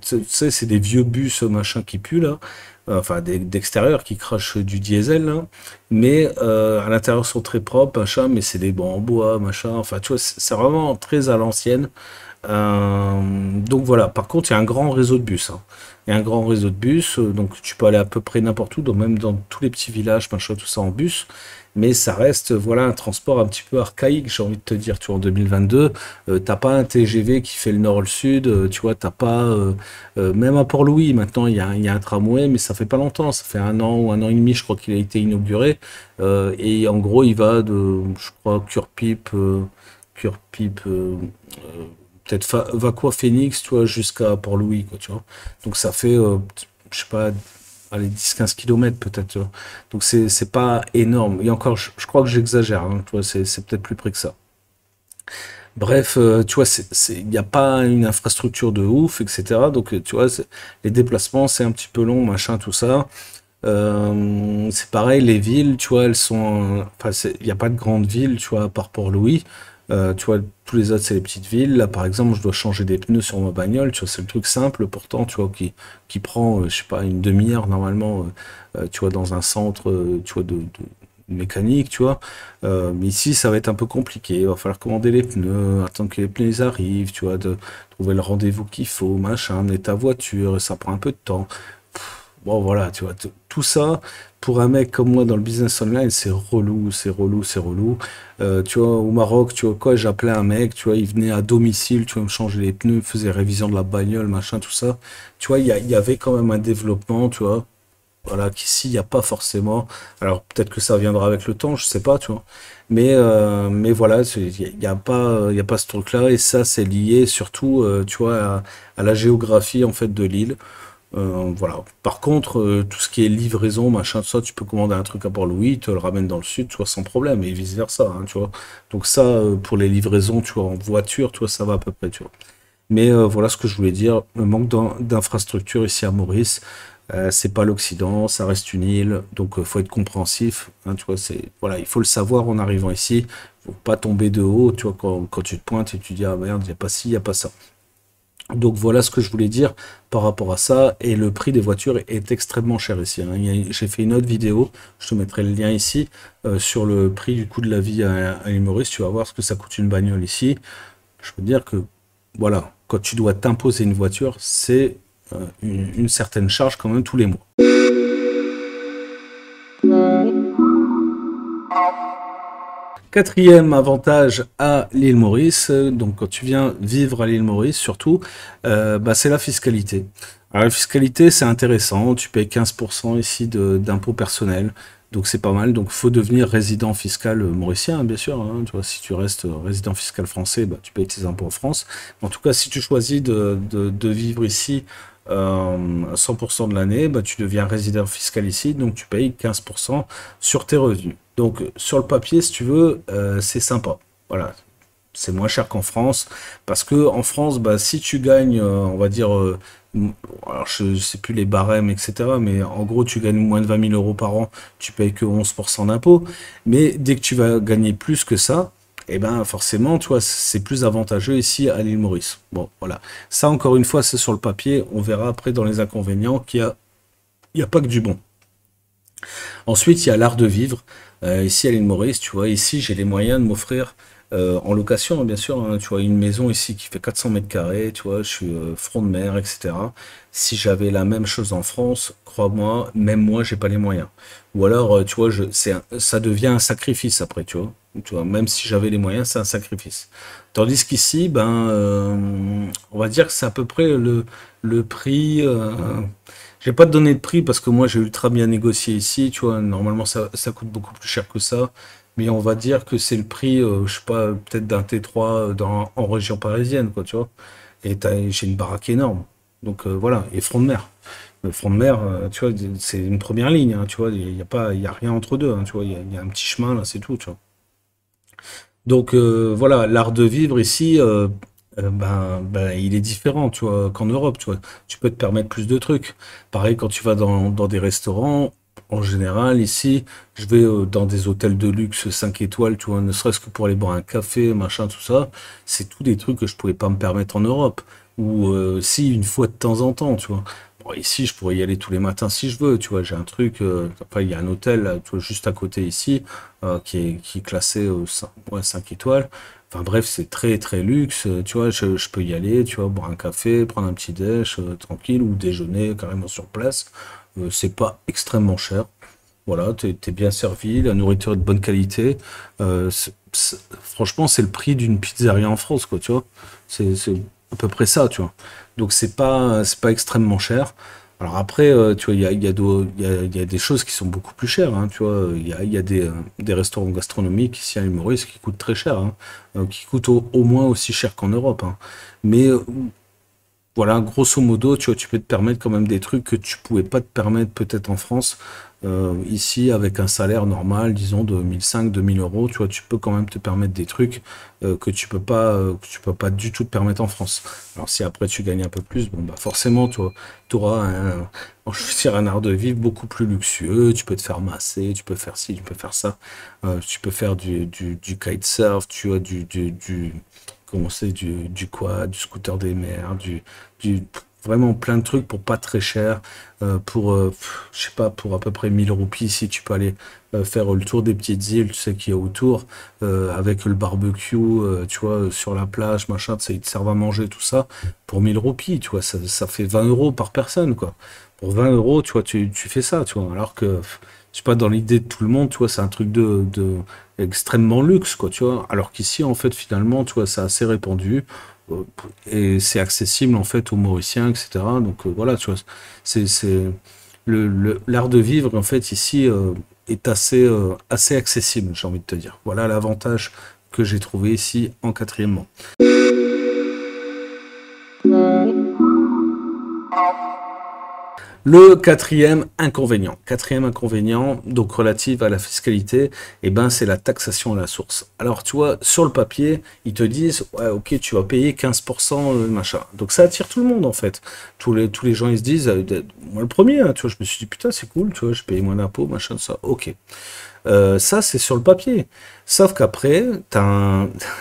Tu sais, c'est des vieux bus machin qui puent là, enfin d'extérieur qui crachent du diesel là, mais à l'intérieur sont très propres, machin, mais c'est des bancs en bois, machin, enfin tu vois, c'est vraiment très à l'ancienne. Donc voilà, par contre, il y a un grand réseau de bus, hein. Il y a un grand réseau de bus, donc tu peux aller à peu près n'importe où, donc même dans tous les petits villages, machin, tout ça en bus. Mais ça reste, voilà, un transport un petit peu archaïque, j'ai envie de te dire. Tu vois, en 2022, t'as pas un TGV qui fait le nord le sud, tu vois, t'as pas, même à Port-Louis, maintenant, il y a un tramway, mais ça fait pas longtemps, ça fait un an ou un an et demi, je crois qu'il a été inauguré. Et en gros, il va de, je crois, Curpip, peut-être Vaqua Phoenix, tu vois, jusqu'à Port-Louis, quoi, tu vois. Donc ça fait, je sais pas, allez, 10-15 kilomètres peut-être, tu vois. Donc c'est pas énorme. Et encore, je crois que j'exagère, hein, tu vois, c'est peut-être plus près que ça. Bref, tu vois, il n'y a pas une infrastructure de ouf, etc. Donc, tu vois, les déplacements, c'est un petit peu long, machin, tout ça. C'est pareil, les villes, tu vois, elles sont. Enfin, il n'y a pas de grandes villes, tu vois, à part Port-Louis. Tu vois, tous les autres, c'est les petites villes. Là, par exemple, je dois changer des pneus sur ma bagnole, tu vois, c'est le truc simple, pourtant, tu vois, qui prend, je sais pas, une demi-heure normalement, tu vois, dans un centre, tu vois, mécanique, tu vois. Mais ici, ça va être un peu compliqué. Il va falloir commander les pneus, attendre que les pneus ils arrivent, tu vois, de trouver le rendez-vous qu'il faut, machin, amener ta voiture, et ça prend un peu de temps. Bon, voilà, tu vois, tout ça, pour un mec comme moi dans le business online, c'est relou, c'est relou, c'est relou. Tu vois, au Maroc, tu vois quoi, j'appelais un mec, tu vois, il venait à domicile, tu vois, me changer les pneus, faisait révision de la bagnole, machin, tout ça. Tu vois, il y avait quand même un développement, tu vois, voilà, qu'ici, il n'y a pas forcément. Alors, peut-être que ça viendra avec le temps, je sais pas, tu vois. Mais voilà, il y a pas ce truc-là, et ça, c'est lié surtout, tu vois, à la géographie, en fait, de l'île. Voilà. Par contre, tout ce qui est livraison, machin, tout ça, tu peux commander un truc à Port-Louis, il te le ramène dans le sud, tu vois, sans problème, et vice-versa, hein, tu vois. Donc ça, pour les livraisons, tu vois, en voiture, tu vois, ça va à peu près, tu vois. Mais voilà ce que je voulais dire, le manque d'infrastructures ici à Maurice, c'est pas l'Occident, ça reste une île, donc faut être compréhensif, hein, tu vois, voilà, il faut le savoir en arrivant ici, faut pas tomber de haut, tu vois, quand tu te pointes et tu dis, ah merde, il n'y a pas ci, il n'y a pas ça. Donc voilà ce que je voulais dire par rapport à ça. Et le prix des voitures est extrêmement cher ici, hein. J'ai fait une autre vidéo, je te mettrai le lien ici, sur le prix du coût de la vie à l'île Maurice. Tu vas voir ce que ça coûte une bagnole ici. Je peux te dire que, voilà, quand tu dois t'imposer une voiture, c'est une certaine charge quand même tous les mois. Quatrième avantage à l'île Maurice, donc quand tu viens vivre à l'île Maurice surtout, bah, c'est la fiscalité. Alors la fiscalité c'est intéressant, tu payes 15% ici d'impôts personnels, donc c'est pas mal, donc il faut devenir résident fiscal mauricien, hein, bien sûr, hein. Tu vois, si tu restes résident fiscal français, bah, tu payes tes impôts en France. En tout cas, si tu choisis de vivre ici 100% de l'année, bah, tu deviens résident fiscal ici, donc tu payes 15% sur tes revenus. Donc sur le papier, si tu veux, c'est sympa. Voilà, c'est moins cher qu'en France, parce que en France, bah, si tu gagnes, on va dire, alors je ne sais plus les barèmes, etc., mais en gros, tu gagnes moins de 20 000 euros par an, tu payes que 11% d'impôts. Mais dès que tu vas gagner plus que ça, eh ben forcément, tu vois, c'est plus avantageux ici à l'île Maurice. Bon, voilà. Ça, encore une fois, c'est sur le papier. On verra après dans les inconvénients il y a pas que du bon. Ensuite, il y a l'art de vivre. Ici, à l'île Maurice, tu vois, ici, j'ai les moyens de m'offrir, en location, hein, bien sûr, hein, tu vois, une maison ici qui fait 400 mètres carrés, tu vois, je suis front de mer, etc. Si j'avais la même chose en France, crois-moi, même moi, j'ai pas les moyens. Ou alors, tu vois, ça devient un sacrifice après, tu vois. Tu vois, même si j'avais les moyens, c'est un sacrifice. Tandis qu'ici, ben, on va dire que c'est à peu près le prix. Je vais pas te donner de prix parce que moi j'ai ultra bien négocié ici, tu vois. Normalement ça coûte beaucoup plus cher que ça. Mais on va dire que c'est le prix, je sais pas, peut-être d'un T3 en région parisienne, quoi, tu vois. Et j'ai une baraque énorme. Donc voilà, et front de mer. Le front de mer, tu vois, c'est une première ligne, hein, tu vois. Il y a pas, il y a rien entre deux, hein, tu vois. Il y a un petit chemin là, c'est tout, tu vois. Donc voilà, l'art de vivre ici, ben, il est différent, tu vois, qu'en Europe, tu vois. Tu peux te permettre plus de trucs. Pareil, quand tu vas dans des restaurants, en général, ici, je vais dans des hôtels de luxe 5 étoiles, tu vois, ne serait-ce que pour aller boire un café, machin, tout ça. C'est tout des trucs que je pouvais pas me permettre en Europe. Ou si, une fois de temps en temps, tu vois. Bon, ici, je pourrais y aller tous les matins si je veux, tu vois. J'ai un truc, enfin, il y a un hôtel, là, tu vois, juste à côté ici qui est classé 5, ouais, 5 étoiles. Enfin bref, c'est très très luxe. Tu vois, je peux y aller, tu vois, boire un café, prendre un petit déj tranquille ou déjeuner carrément sur place. C'est pas extrêmement cher. Voilà, t'es bien servi, la nourriture est de bonne qualité. Franchement, c'est le prix d'une pizzeria en France, quoi, tu vois. C'est à peu près ça, tu vois. Donc c'est pas extrêmement cher. Alors après, tu vois, il y a des choses qui sont beaucoup plus chères, hein, tu vois. Il y a des restaurants gastronomiques ici à Maurice qui coûtent très cher, hein, qui coûtent au moins aussi cher qu'en Europe, hein. Mais voilà, grosso modo, tu vois, tu peux te permettre quand même des trucs que tu pouvais pas te permettre peut-être en France. Ici, avec un salaire normal, disons de 1 500 2 000 euros, tu vois, tu peux quand même te permettre des trucs que tu peux pas du tout te permettre en France. Alors si après tu gagnes un peu plus, bon bah forcément, tu auras je veux dire, un art de vivre beaucoup plus luxueux. Tu peux te faire masser, tu peux faire ci, tu peux faire ça. Tu peux faire du kitesurf, tu vois, comment c'est, du quad, du scooter des mers, du, vraiment plein de trucs pour pas très cher, je sais pas, pour à peu près 1000 roupies, si tu peux aller faire le tour des petites îles, tu sais, qu'il y a autour, avec le barbecue, tu vois, sur la plage, machin, tu sais, ils te servent à manger, tout ça, pour 1000 roupies, tu vois, ça fait 20 euros par personne, quoi. Pour 20 euros, tu vois, tu fais ça, tu vois, alors que, je sais pas, dans l'idée de tout le monde, tu vois, c'est un truc de extrêmement luxe, quoi, tu vois, alors qu'ici, en fait, finalement, tu vois, c'est assez répandu, euh, et c'est accessible, en fait, aux Mauriciens, etc. Donc, voilà, tu vois, c'est l'art de vivre, en fait, ici, est assez accessible, j'ai envie de te dire. Voilà l'avantage que j'ai trouvé ici en quatrièmement. Le quatrième inconvénient, donc relatif à la fiscalité, eh ben, c'est la taxation à la source. Alors, tu vois, sur le papier, ils te disent, ouais, ok, tu vas payer 15%, machin. Donc, ça attire tout le monde, en fait. Tous les gens, ils se disent, moi le premier, hein, tu vois, je me suis dit, putain, c'est cool, tu vois, je paye moins d'impôts, machin, ça, ok. Ça, c'est sur le papier. Sauf qu'après,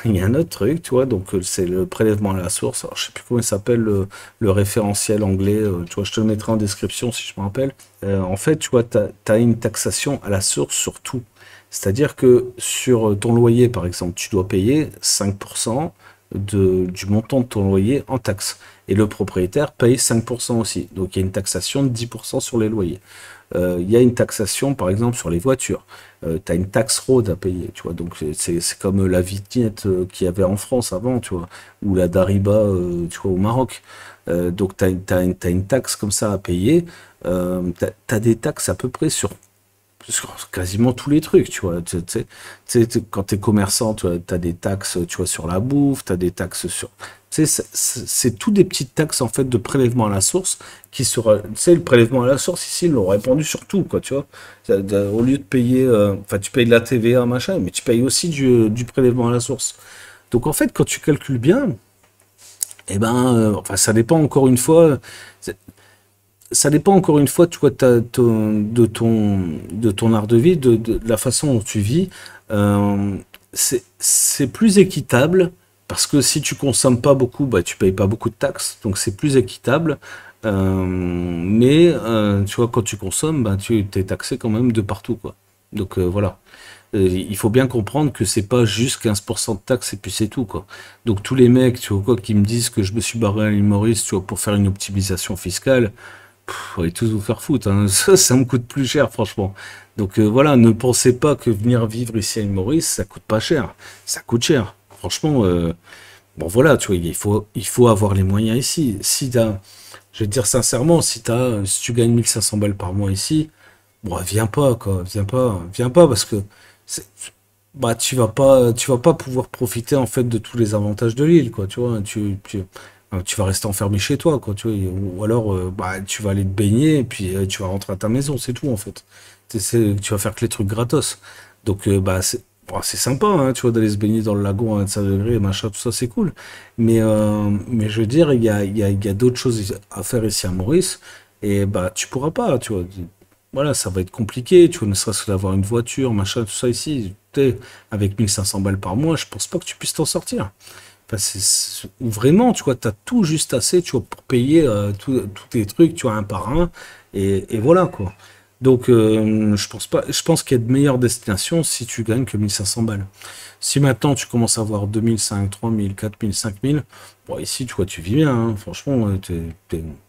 il y a un autre truc, tu vois, donc c'est le prélèvement à la source. Alors, je sais plus comment il s'appelle le référentiel anglais, tu vois, je te le mettrai en description si je me rappelle. En fait, tu vois, tu as une taxation à la source sur tout. C'est-à-dire que sur ton loyer, par exemple, tu dois payer 5% du montant de ton loyer en taxes. Et le propriétaire paye 5% aussi. Donc il y a une taxation de 10% sur les loyers. Il y a une taxation, par exemple, sur les voitures. Tu as une taxe road à payer, tu vois. Donc, c'est comme la vignette qu'il y avait en France avant, tu vois, ou la Dariba, tu vois, au Maroc. Donc, t'as une taxe comme ça à payer. T'as des taxes à peu près sur quasiment tous les trucs, tu vois. Quand tu es commerçant, tu as des taxes, tu vois, sur la bouffe, tu as des taxes sur... Tu sais, c'est tout des petites taxes, en fait, de prélèvement à la source qui sera... Tu sais, le prélèvement à la source, ici, ils l'ont répandu sur tout, quoi, tu vois. Au lieu de payer... Enfin, tu payes de la TVA, machin, mais tu payes aussi du prélèvement à la source. Donc, en fait, quand tu calcules bien, eh ben, enfin, ça dépend encore une fois ça dépend encore une fois, tu vois, de ton art de vie, de la façon dont tu vis. Euh, c'est plus équitable parce que si tu consommes pas beaucoup, bah, tu payes pas beaucoup de taxes, donc c'est plus équitable. Mais tu vois, quand tu consommes, bah, tu es taxé quand même de partout, quoi. Donc voilà. Il faut bien comprendre que c'est pas juste 15% de taxes et puis c'est tout, quoi. Donc tous les mecs, tu vois quoi, qui me disent que je me suis barré à l'île Maurice, tu vois, pour faire une optimisation fiscale, faudrait tous vous faire foutre, hein. Ça me coûte plus cher, franchement. Donc voilà, ne pensez pas que venir vivre ici à l'île Maurice, ça coûte pas cher. Ça coûte cher. Franchement, bon voilà, tu vois, il faut avoir les moyens ici. Si t'as, je vais te dire sincèrement, si tu gagnes 1500 balles par mois ici, bon, viens pas, quoi. Viens pas parce que c'est- bah, tu vas pas pouvoir profiter en fait de tous les avantages de l'île, quoi. Tu vois, tu vas rester enfermé chez toi, quoi. Tu vois, ou alors, bah, tu vas aller te baigner et puis tu vas rentrer à ta maison, c'est tout en fait. Tu vas faire que les trucs gratos. Donc, bah, c'est sympa, hein, tu vois, d'aller se baigner dans le lagon à 25 degrés, machin, tout ça, c'est cool. Mais je veux dire, il y a d'autres choses à faire ici à Maurice et bah, tu pourras pas, tu vois. Voilà, ça va être compliqué, tu vois, ne serait-ce que d'avoir une voiture, machin, tout ça ici. Tu sais, avec 1500 balles par mois, je pense pas que tu puisses t'en sortir. Enfin, vraiment, tu vois, tu as tout juste assez, tu vois, pour payer tous tes trucs, tu vois, un par un, et voilà, quoi. Donc, je pense qu'il y a de meilleures destinations si tu gagnes que 1500 balles. Si maintenant tu commences à avoir 2005, 3000, 4000, 5000, bon, ici, tu vois, tu vis bien, hein. Franchement,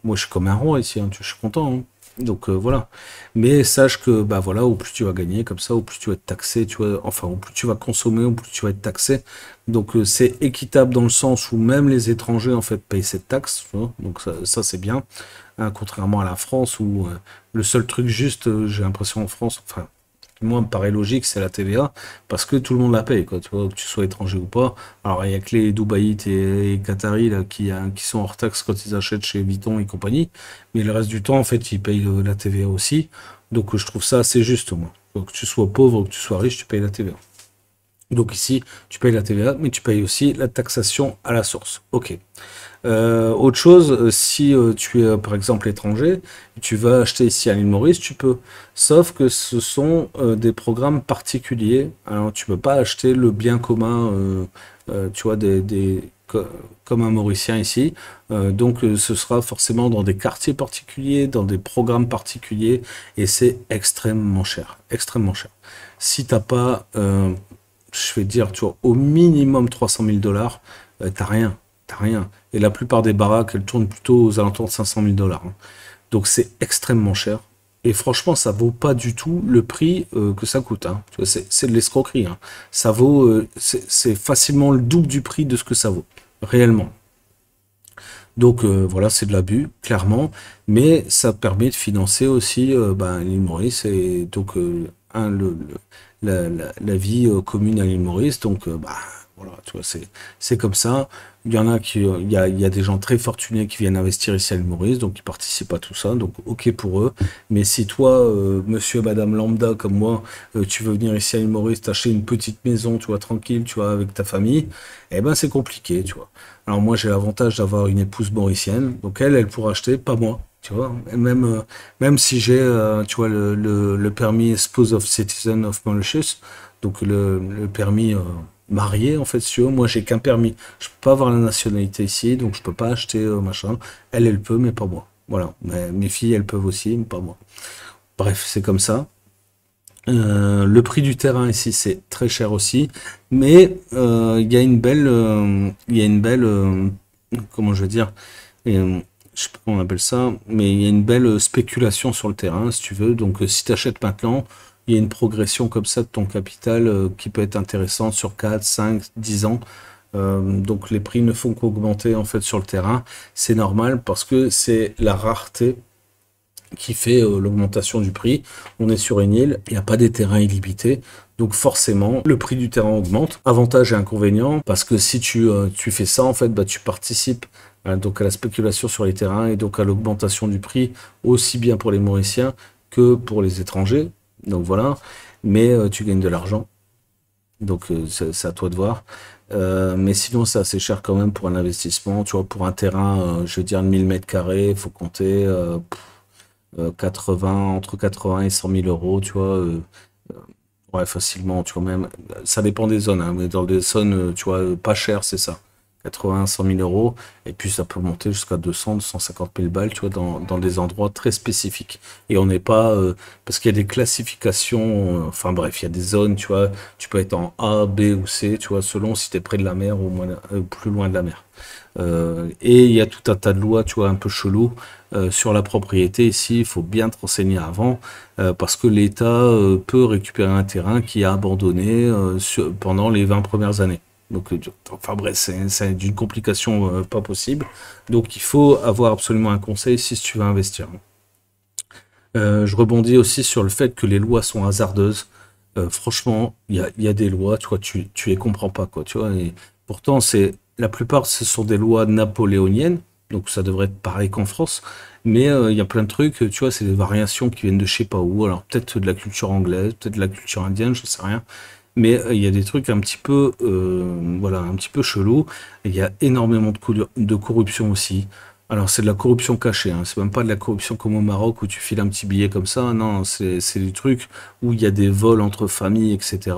moi, je suis comme un roi ici, hein, tu vois, je suis content, hein. Donc voilà. Mais sache que bah voilà, au plus tu vas gagner comme ça, au plus tu vas être taxé, tu vois, enfin au plus tu vas consommer, au plus tu vas être taxé. Donc c'est équitable dans le sens où même les étrangers en fait payent cette taxe, tu vois. Donc ça, c'est bien. Hein, contrairement à la France où le seul truc juste, j'ai l'impression en France, enfin moi, me paraît logique, c'est la TVA, parce que tout le monde la paye, quoi, tu vois, que tu sois étranger ou pas. Alors, il y a que les Dubaïtes et Qataris, là, qui sont hors taxe quand ils achètent chez Vuitton et compagnie, mais le reste du temps, en fait, ils payent la TVA aussi. Donc, je trouve ça assez juste, moi. Donc, que tu sois pauvre ou que tu sois riche, tu payes la TVA. Donc ici, tu payes la TVA, mais tu payes aussi la taxation à la source. Ok. Autre chose, si tu es par exemple étranger, tu vas acheter ici à l'île Maurice, tu peux. Sauf que ce sont des programmes particuliers. Alors tu peux pas acheter le bien commun, tu vois, comme un Mauricien ici. Donc ce sera forcément dans des quartiers particuliers, dans des programmes particuliers, et c'est extrêmement cher, extrêmement cher. Si t'as pas, je vais te dire, tu vois, au minimum 300 000 $, t'as rien, t'as rien. Et la plupart des baraques, elles tournent plutôt aux alentours de 500 000 $. Hein. Donc c'est extrêmement cher. Et franchement, ça vaut pas du tout le prix que ça coûte. Hein. Tu vois, c'est de l'escroquerie. Hein. Ça vaut, c'est facilement le double du prix de ce que ça vaut, réellement. Donc voilà, c'est de l'abus, clairement, mais ça permet de financer aussi l'île Maurice et donc la vie commune à l'île Maurice. Donc voilà, tu vois, c'est comme ça. Il y en a il y a des gens très fortunés qui viennent investir ici à l'île Maurice, donc ils participent à tout ça, donc ok pour eux. Mais si toi, monsieur, madame lambda comme moi, tu veux venir ici à l'île Maurice, t'acheter une petite maison, tu vois, tranquille, tu vois, avec ta famille, eh ben c'est compliqué, tu vois. Alors moi j'ai l'avantage d'avoir une épouse mauricienne, donc elle pourra acheter, pas moi. Tu vois, et même si j'ai, tu vois, le permis Spouse of Citizen of Mauritius, donc le permis marié, en fait, si tu veux, moi j'ai qu'un permis. Je peux pas avoir la nationalité ici, donc je peux pas acheter machin. Elle peut, mais pas moi. Voilà, mes filles, elles peuvent aussi, mais pas moi. Bref, c'est comme ça. Le prix du terrain ici, c'est très cher aussi, mais il y a une belle, comment je veux dire, je sais pas comment on appelle ça, mais il y a une belle spéculation sur le terrain, si tu veux. Donc, si tu achètes maintenant, il y a une progression comme ça de ton capital qui peut être intéressante sur 4, 5, 10 ans. Donc, les prix ne font qu'augmenter en fait sur le terrain. C'est normal parce que c'est la rareté qui fait l'augmentation du prix. On est sur une île, il n'y a pas des terrains illimités, donc forcément le prix du terrain augmente. Avantage et inconvénient, parce que si tu fais ça, en fait, tu participes donc à la spéculation sur les terrains et donc à l'augmentation du prix, aussi bien pour les Mauriciens que pour les étrangers. Donc voilà, mais tu gagnes de l'argent, donc c'est à toi de voir. Mais sinon, c'est assez cher quand même pour un investissement. Tu vois, pour un terrain, je veux dire, 1 000 m², il faut compter 80, entre 80 et 100 000 euros, tu vois. Ouais, facilement, tu vois, même. Ça dépend des zones, hein, mais dans des zones, tu vois, pas chères, c'est ça. 80, 100 000 euros. Et puis, ça peut monter jusqu'à 200, 250 000 balles, tu vois, dans des endroits très spécifiques. Et on n'est pas. Parce qu'il y a des classifications. Enfin, bref, il y a des zones, tu vois. Tu peux être en A, B ou C, tu vois, selon si tu es près de la mer ou plus loin de la mer. Et il y a tout un tas de lois, tu vois, un peu chelou sur la propriété. Ici, il faut bien te renseigner avant, parce que l'État peut récupérer un terrain qui est abandonné pendant les 20 premières années. Donc, enfin bref, c'est d'une complication pas possible. Donc, il faut avoir absolument un conseil si tu veux investir. Je rebondis aussi sur le fait que les lois sont hasardeuses. Franchement, il y a des lois, tu vois, tu les comprends pas, quoi, tu vois. Et pourtant, la plupart, ce sont des lois napoléoniennes, donc ça devrait être pareil qu'en France. Mais il y a plein de trucs, tu vois, c'est des variations qui viennent de je sais pas où. Alors peut-être de la culture anglaise, peut-être de la culture indienne, je sais rien. Mais il y a des trucs un petit peu, voilà, un petit peu chelous. Il y a énormément de corruption aussi. Alors c'est de la corruption cachée, hein. C'est même pas de la corruption comme au Maroc où tu files un petit billet comme ça. Non, c'est du truc où il y a des vols entre familles, etc.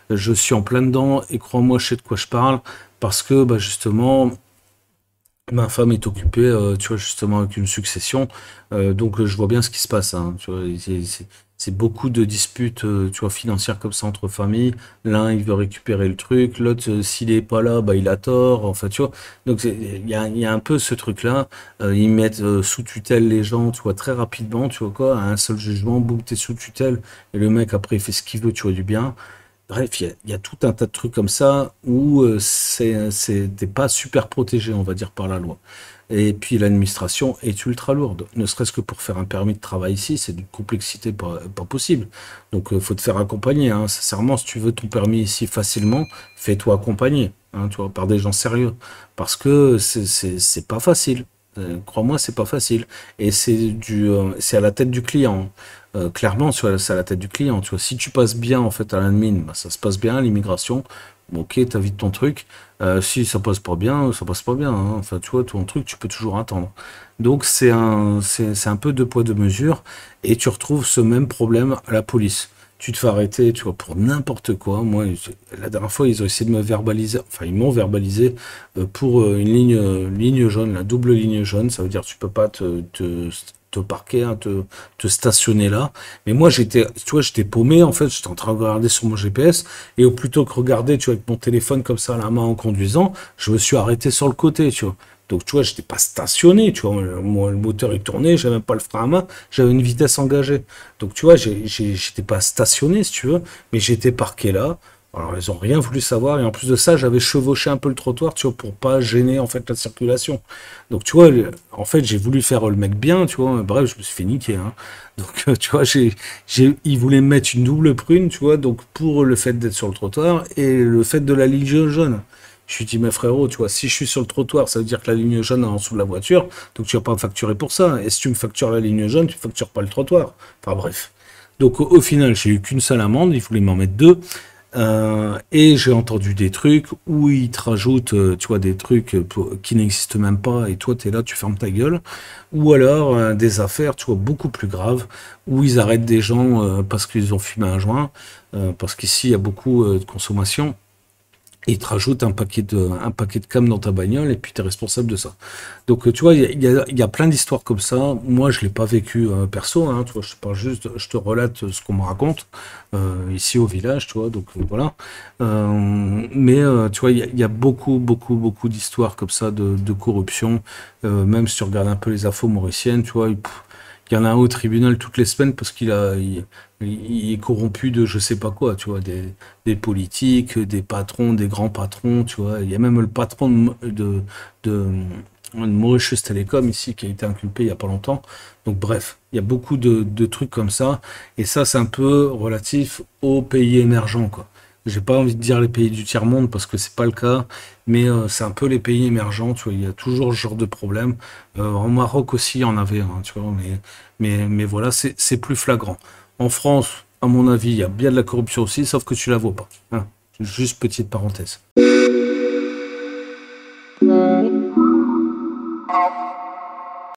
Je suis en plein dedans et crois-moi, je sais de quoi je parle parce que justement, ma femme est occupée, tu vois, justement, avec une succession. Donc, je vois bien ce qui se passe, hein, tu vois, c'est beaucoup de disputes, tu vois, financières comme ça entre familles. L'un, il veut récupérer le truc, l'autre, s'il est pas là, il a tort. Enfin, tu vois. Donc, il y a un peu ce truc-là. Ils mettent sous tutelle les gens, tu vois, très rapidement, tu vois quoi, à un seul jugement, boum, t'es sous tutelle. Et le mec, après, il fait ce qu'il veut, tu vois, du bien. Bref, il y a tout un tas de trucs comme ça où t'es pas super protégé, on va dire, par la loi. Et puis l'administration est ultra lourde. Ne serait-ce que pour faire un permis de travail ici, c'est d'une complexité pas possible. Donc il faut te faire accompagner. Hein. Sincèrement, si tu veux ton permis ici facilement, fais-toi accompagner, hein, tu vois, par des gens sérieux. Parce que c'est pas facile. Crois-moi, c'est pas facile. Et c'est à la tête du client. Clairement, c'est à la tête du client. Tu vois, si tu passes bien en fait à l'admin, ça se passe bien, l'immigration. Bon, ok, t'invites ton truc. Si ça passe pas bien, ça passe pas bien. Hein. Enfin, tu vois, ton truc, tu peux toujours attendre. Donc c'est un peu deux poids deux mesures. Et tu retrouves ce même problème à la police. tu te fais arrêter, tu vois, pour n'importe quoi. Moi, la dernière fois, ils ont essayé de me verbaliser, enfin, ils m'ont verbalisé pour ligne jaune, la double ligne jaune. Ça veut dire que tu peux pas te parquer, hein, te stationner là. Mais moi, tu vois, j'étais paumé, en fait, j'étais en train de regarder sur mon GPS, et au plutôt que regarder, tu vois, avec mon téléphone comme ça à la main en conduisant, je me suis arrêté sur le côté, tu vois. Donc, tu vois, j'étais pas stationné, tu vois, moi, le moteur il tournait, j'avais même pas le frein à main, j'avais une vitesse engagée. Donc, tu vois, j'étais pas stationné, si tu veux, mais j'étais parqué là. Alors, ils ont rien voulu savoir, et en plus de ça, j'avais chevauché un peu le trottoir, tu vois, pour pas gêner, en fait, la circulation. Donc, tu vois, en fait, j'ai voulu faire le mec bien, tu vois, bref, je me suis fait niquer, hein. Donc, tu vois, ils voulaient me mettre une double prune, tu vois, donc, pour le fait d'être sur le trottoir, et le fait de la ligne jaune. Je lui dis, mais frérot, tu vois, si je suis sur le trottoir, ça veut dire que la ligne jaune est en dessous de la voiture, donc tu vas pas me facturer pour ça. Et si tu me factures la ligne jaune, tu factures pas le trottoir. Enfin bref. Donc au final, j'ai eu qu'une seule amende, il voulait m'en mettre deux. Et j'ai entendu des trucs où ils te rajoutent, tu vois, des trucs qui n'existent même pas, et toi, tu es là, tu fermes ta gueule. Ou alors des affaires, tu vois, beaucoup plus graves, où ils arrêtent des gens parce qu'ils ont fumé un joint, parce qu'ici, il y a beaucoup de consommation. Et il te rajoute un paquet de cam dans ta bagnole et puis tu es responsable de ça. Donc tu vois, il y a plein d'histoires comme ça. Moi, je l'ai pas vécu perso, hein, tu vois, je te parle juste, je te relate ce qu'on me raconte ici au village, tu vois, donc voilà. Mais tu vois, il y a beaucoup, beaucoup, beaucoup d'histoires comme ça de corruption. Même si tu regardes un peu les infos mauriciennes, tu vois, il y en a un au tribunal toutes les semaines parce il est corrompu de je sais pas quoi, tu vois, des politiques, des patrons, des grands patrons, tu vois. Il y a même le patron de Mauritius Telecom ici qui a été inculpé il y a pas longtemps. Donc bref, il y a beaucoup de trucs comme ça. Et ça, c'est un peu relatif aux pays émergents, quoi. J'ai pas envie de dire les pays du tiers-monde parce que c'est pas le cas, mais c'est un peu les pays émergents, tu vois, il y a toujours ce genre de problème. En Maroc aussi, il y en avait, hein, tu vois, mais voilà, c'est plus flagrant. En France, à mon avis, il y a bien de la corruption aussi, sauf que tu la vois pas, hein. Juste petite parenthèse.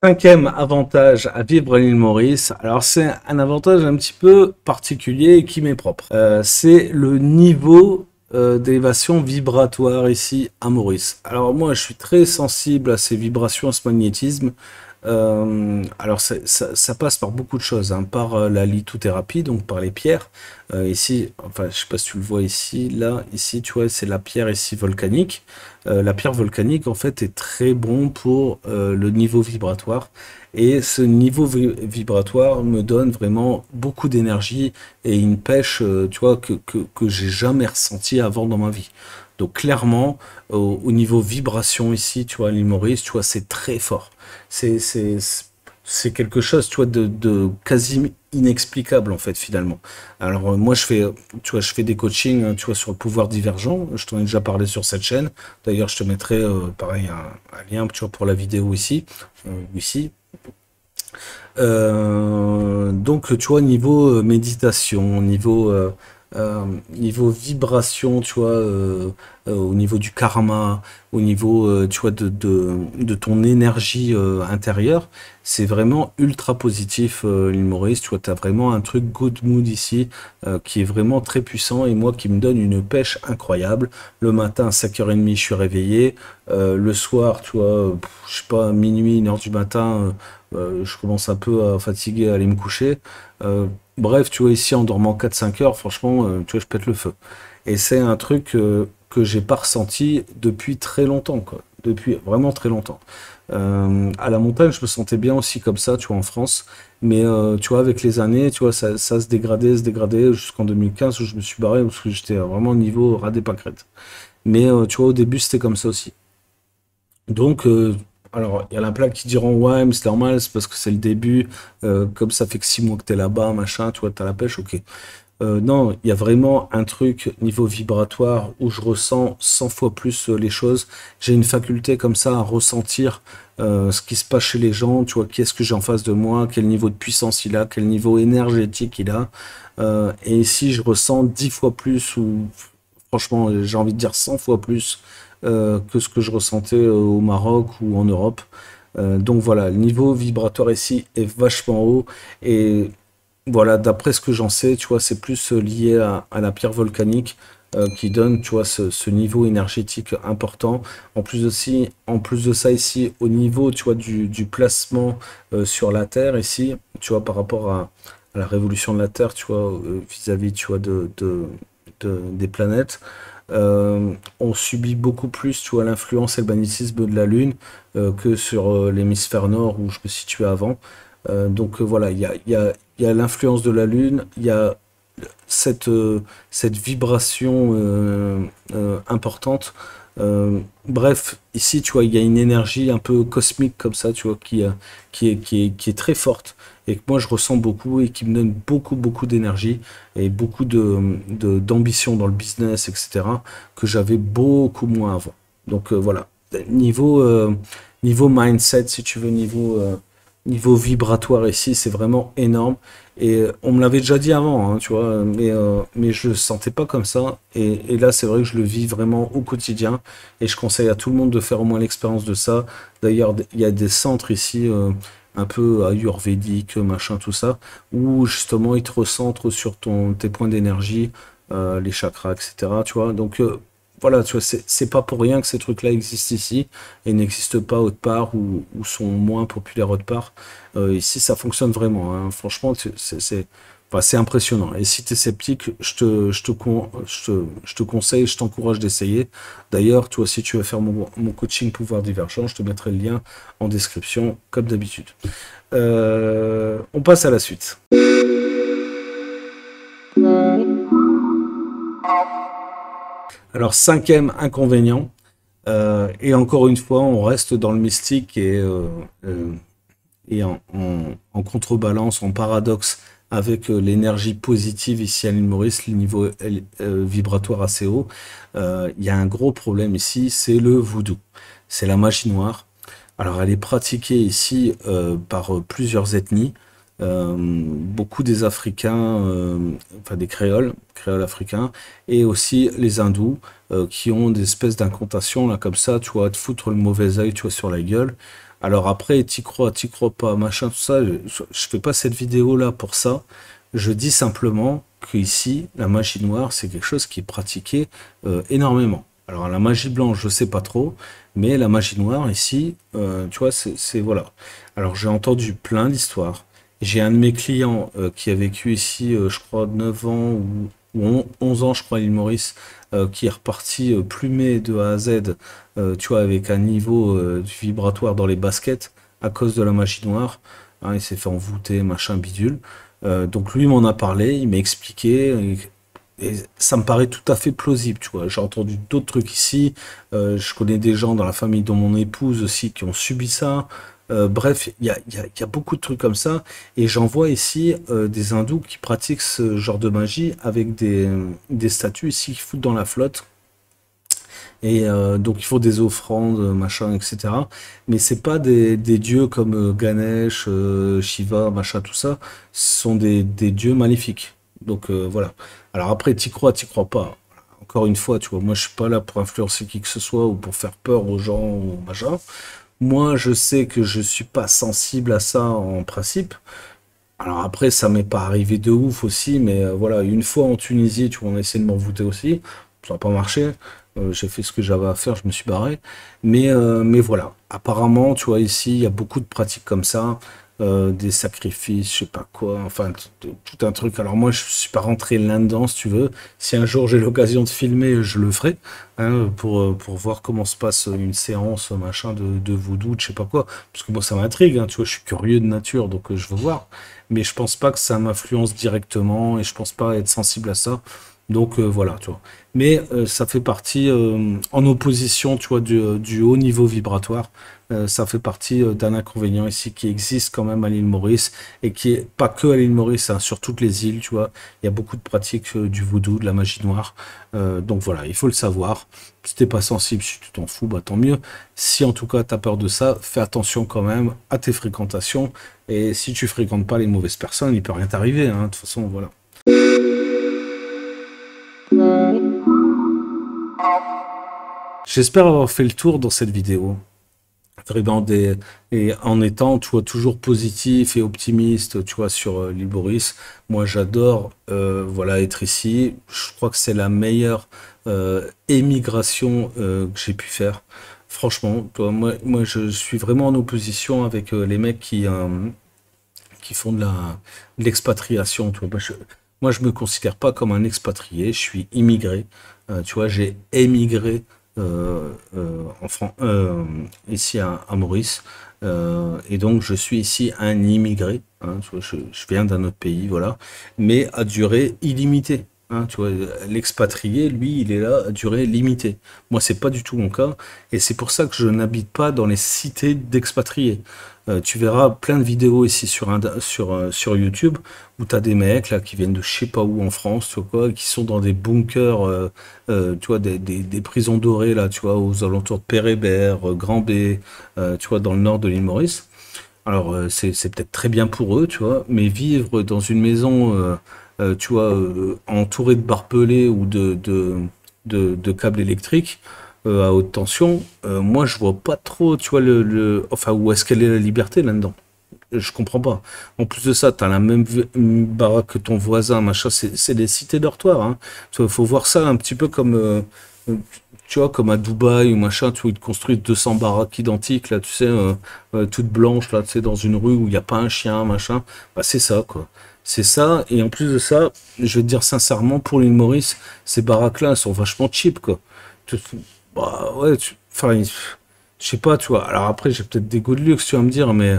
Cinquième avantage à vivre à l'île Maurice, alors c'est un avantage un petit peu particulier et qui m'est propre. C'est le niveau d'élévation vibratoire ici à Maurice. Alors moi je suis très sensible à ces vibrations, à ce magnétisme. Alors ça passe par beaucoup de choses, hein, par la lithothérapie, donc par les pierres. Ici, enfin je sais pas si tu le vois ici, là, ici tu vois c'est la pierre ici volcanique. La pierre volcanique en fait est très bon pour le niveau vibratoire. Et ce niveau vibratoire me donne vraiment beaucoup d'énergie et une pêche, tu vois, que j'ai jamais ressenti avant dans ma vie. Donc clairement, au niveau vibration ici, tu vois, à l'île Maurice, tu vois, c'est très fort. C'est, c'est, c'est quelque chose, tu vois, de quasi inexplicable, en fait, finalement. Alors, moi, tu vois, je fais des coachings, hein, tu vois, sur le pouvoir divergent. Je t'en ai déjà parlé sur cette chaîne. D'ailleurs, je te mettrai, pareil, un lien, tu vois, pour la vidéo ici. Ici. Donc, tu vois, niveau méditation, niveau vibration, tu vois, au niveau du karma, au niveau, tu vois, de ton énergie intérieure, c'est vraiment ultra positif, l'île Maurice. Tu vois, tu as vraiment un truc good mood ici qui est vraiment très puissant et moi qui me donne une pêche incroyable. Le matin, à 5h30, je suis réveillé. Le soir, tu vois, je sais pas, minuit, 1h du matin, je commence un peu à fatiguer, à aller me coucher. Bref, tu vois, ici, en dormant 4-5 heures, franchement, tu vois, je pète le feu. Et c'est un truc que j'ai pas ressenti depuis très longtemps, quoi. Depuis vraiment très longtemps. À la montagne, je me sentais bien aussi comme ça, tu vois, en France. Mais tu vois, avec les années, tu vois, ça se dégradait jusqu'en 2015 où je me suis barré parce que j'étais vraiment au niveau ras des pâquerettes. Mais tu vois, au début, c'était comme ça aussi. Donc, alors, il y en a plein qui diront, ouais, mais c'est normal, c'est parce que c'est le début, comme ça fait que 6 mois que t'es là-bas, machin, tu vois, t'as la pêche, ok. Non, il y a vraiment un truc niveau vibratoire où je ressens 100 fois plus les choses. J'ai une faculté comme ça à ressentir ce qui se passe chez les gens, tu vois, qu'est-ce que j'ai en face de moi, quel niveau de puissance il a, quel niveau énergétique il a. Et ici, je ressens 10 fois plus, ou franchement, j'ai envie de dire 100 fois plus que ce que je ressentais au Maroc ou en Europe. Donc voilà, le niveau vibratoire ici est vachement haut et voilà, d'après ce que j'en sais, tu vois, c'est plus lié à la pierre volcanique qui donne, tu vois, ce niveau énergétique important. En plus de ça ici, au niveau, tu vois, du placement sur la Terre ici, tu vois, par rapport à la révolution de la Terre, tu vois, vis-à-vis, tu vois, des planètes, on subit beaucoup plus, tu vois, l'influence et le magnétisme de la Lune que sur l'hémisphère nord où je me situais avant. Donc voilà, il y a l'influence de la Lune, il y a cette vibration importante. Bref, ici, tu vois, il y a une énergie un peu cosmique comme ça, tu vois, qui est très forte et que moi je ressens beaucoup et qui me donne beaucoup d'énergie et beaucoup d'ambition dans le business, etc., que j'avais beaucoup moins avant. Donc voilà, niveau, niveau mindset, si tu veux, niveau vibratoire ici, c'est vraiment énorme. Et on me l'avait déjà dit avant, hein, tu vois, mais je le sentais pas comme ça. Et là, c'est vrai que je le vis vraiment au quotidien. Et je conseille à tout le monde de faire au moins l'expérience de ça. D'ailleurs, il y a des centres ici, un peu ayurvédiques, machin, tout ça, où justement ils te recentrent sur tes points d'énergie, les chakras, etc. Tu vois, donc voilà, tu vois, c'est pas pour rien que ces trucs-là existent ici et n'existent pas autre part ou sont moins populaires autre part. Ici, ça fonctionne vraiment, hein. Franchement, enfin, c'est impressionnant. Et si tu es sceptique, je te conseille, je t'encourage d'essayer. D'ailleurs, toi, si tu veux faire mon coaching pouvoir divergent, je te mettrai le lien en description, comme d'habitude. On passe à la suite. Alors, cinquième inconvénient, et encore une fois, on reste dans le mystique et en contrebalance, en paradoxe avec l'énergie positive ici à l'île Maurice, le niveau vibratoire assez haut. Il y a un gros problème ici, c'est le voodoo. C'est la magie noire. Alors elle est pratiquée ici par plusieurs ethnies. Beaucoup des Africains, enfin des créoles africains, et aussi les hindous, qui ont des espèces d'incantations là comme ça, tu vois, te foutre le mauvais œil, tu vois, sur la gueule. Alors après, t'y crois pas, machin, tout ça. Je fais pas cette vidéo là pour ça. Je dis simplement que ici, la magie noire, c'est quelque chose qui est pratiqué énormément. Alors la magie blanche, je sais pas trop, mais la magie noire ici, tu vois, voilà. Alors j'ai entendu plein d'histoires. J'ai un de mes clients qui a vécu ici, je crois, 9 ans ou 11 ans, je crois, à l'île Maurice, qui est reparti plumé de A à Z, tu vois, avec un niveau vibratoire dans les baskets à cause de la magie noire. Hein, il s'est fait envoûter, machin bidule. Donc lui m'en a parlé, il m'a expliqué. Et ça me paraît tout à fait plausible, tu vois. J'ai entendu d'autres trucs ici. Je connais des gens dans la famille de mon épouse aussi qui ont subi ça. Bref, il y a beaucoup de trucs comme ça. Et j'en vois ici des hindous qui pratiquent ce genre de magie avec des statues ici qui foutent dans la flotte. Et donc il faut des offrandes, machin, etc. Mais c'est pas des dieux comme Ganesh, Shiva, machin, tout ça. Ce sont des dieux maléfiques. Donc voilà. Alors après, t'y crois pas. Encore une fois, tu vois, moi je suis pas là pour influencer qui que ce soit ou pour faire peur aux gens ou machin. Moi, je sais que je suis pas sensible à ça en principe. Alors après, ça m'est pas arrivé de ouf aussi, mais voilà, une fois en Tunisie, tu vois, on a essayé de m'envoûter aussi, ça n'a pas marché. J'ai fait ce que j'avais à faire, je me suis barré. Mais voilà, apparemment, tu vois, ici, il y a beaucoup de pratiques comme ça, des sacrifices, je sais pas quoi, enfin, tout un truc. Alors moi, je suis pas rentré là-dedans, si tu veux. Si un jour j'ai l'occasion de filmer, je le ferai, hein, pour voir comment se passe une séance, machin, de voodoo, de je sais pas quoi. Parce que moi, ça m'intrigue, hein, tu vois, je suis curieux de nature, donc je veux voir, mais je pense pas que ça m'influence directement et je pense pas être sensible à ça. Donc voilà, tu vois. Mais ça fait partie, en opposition, tu vois, du haut niveau vibratoire, ça fait partie d'un inconvénient ici qui existe quand même à l'île Maurice et qui est pas que à l'île Maurice, hein, sur toutes les îles, tu vois. Il y a beaucoup de pratiques du vaudou, de la magie noire. Donc voilà, il faut le savoir. Si t'es pas sensible, si tu t'en fous, bah tant mieux. Si en tout cas tu as peur de ça, fais attention quand même à tes fréquentations. Et si tu fréquentes pas les mauvaises personnes, il peut rien t'arriver, hein. De toute façon, voilà. J'espère avoir fait le tour dans cette vidéo. vraiment et en étant, tu vois, toujours positif et optimiste, tu vois, sur l'île Maurice. Moi, j'adore, voilà, être ici. Je crois que c'est la meilleure émigration que j'ai pu faire. Franchement, toi, moi, je suis vraiment en opposition avec les mecs qui font de l'expatriation. Tu vois. Moi, je me considère pas comme un expatrié, je suis immigré. Tu vois, j'ai émigré ici à Maurice. Et donc, je suis ici un immigré. Hein, tu vois, je viens d'un autre pays, voilà, mais à durée illimitée. Hein, tu vois, l'expatrié, lui, il est là à durée limitée. Moi, c'est pas du tout mon cas, et c'est pour ça que je n'habite pas dans les cités d'expatriés. Tu verras plein de vidéos ici sur YouTube où tu as des mecs là qui viennent de je sais pas où en France, tu vois quoi, qui sont dans des bunkers, tu vois, des prisons dorées là, tu vois, aux alentours de Père-Hébert, Grand B, tu vois, dans le nord de l'île Maurice. Alors c'est peut-être très bien pour eux, tu vois, mais vivre dans une maison, tu vois, entourée de barbelés ou de câbles électriques à haute tension, moi je vois pas trop, tu vois, enfin où est-ce qu'elle est la liberté là-dedans? Je comprends pas. En plus de ça, t'as la même baraque que ton voisin, machin. C'est des cités dortoirs. Hein. Tu vois, faut voir ça un petit peu comme, euh, tu vois, comme à Dubaï ou machin. Tu vois, ils te construisent 200 baraques identiques là, tu sais, toutes blanches là, tu sais, dans une rue où il n'y a pas un chien, machin. Bah c'est ça, quoi. C'est ça. Et en plus de ça, je vais te dire sincèrement, pour l'île Maurice, ces baraques-là, elles sont vachement cheap, quoi. Tu- Bah ouais, enfin, je sais pas, tu vois. Alors après, j'ai peut-être des goûts de luxe, tu vas me dire, mais.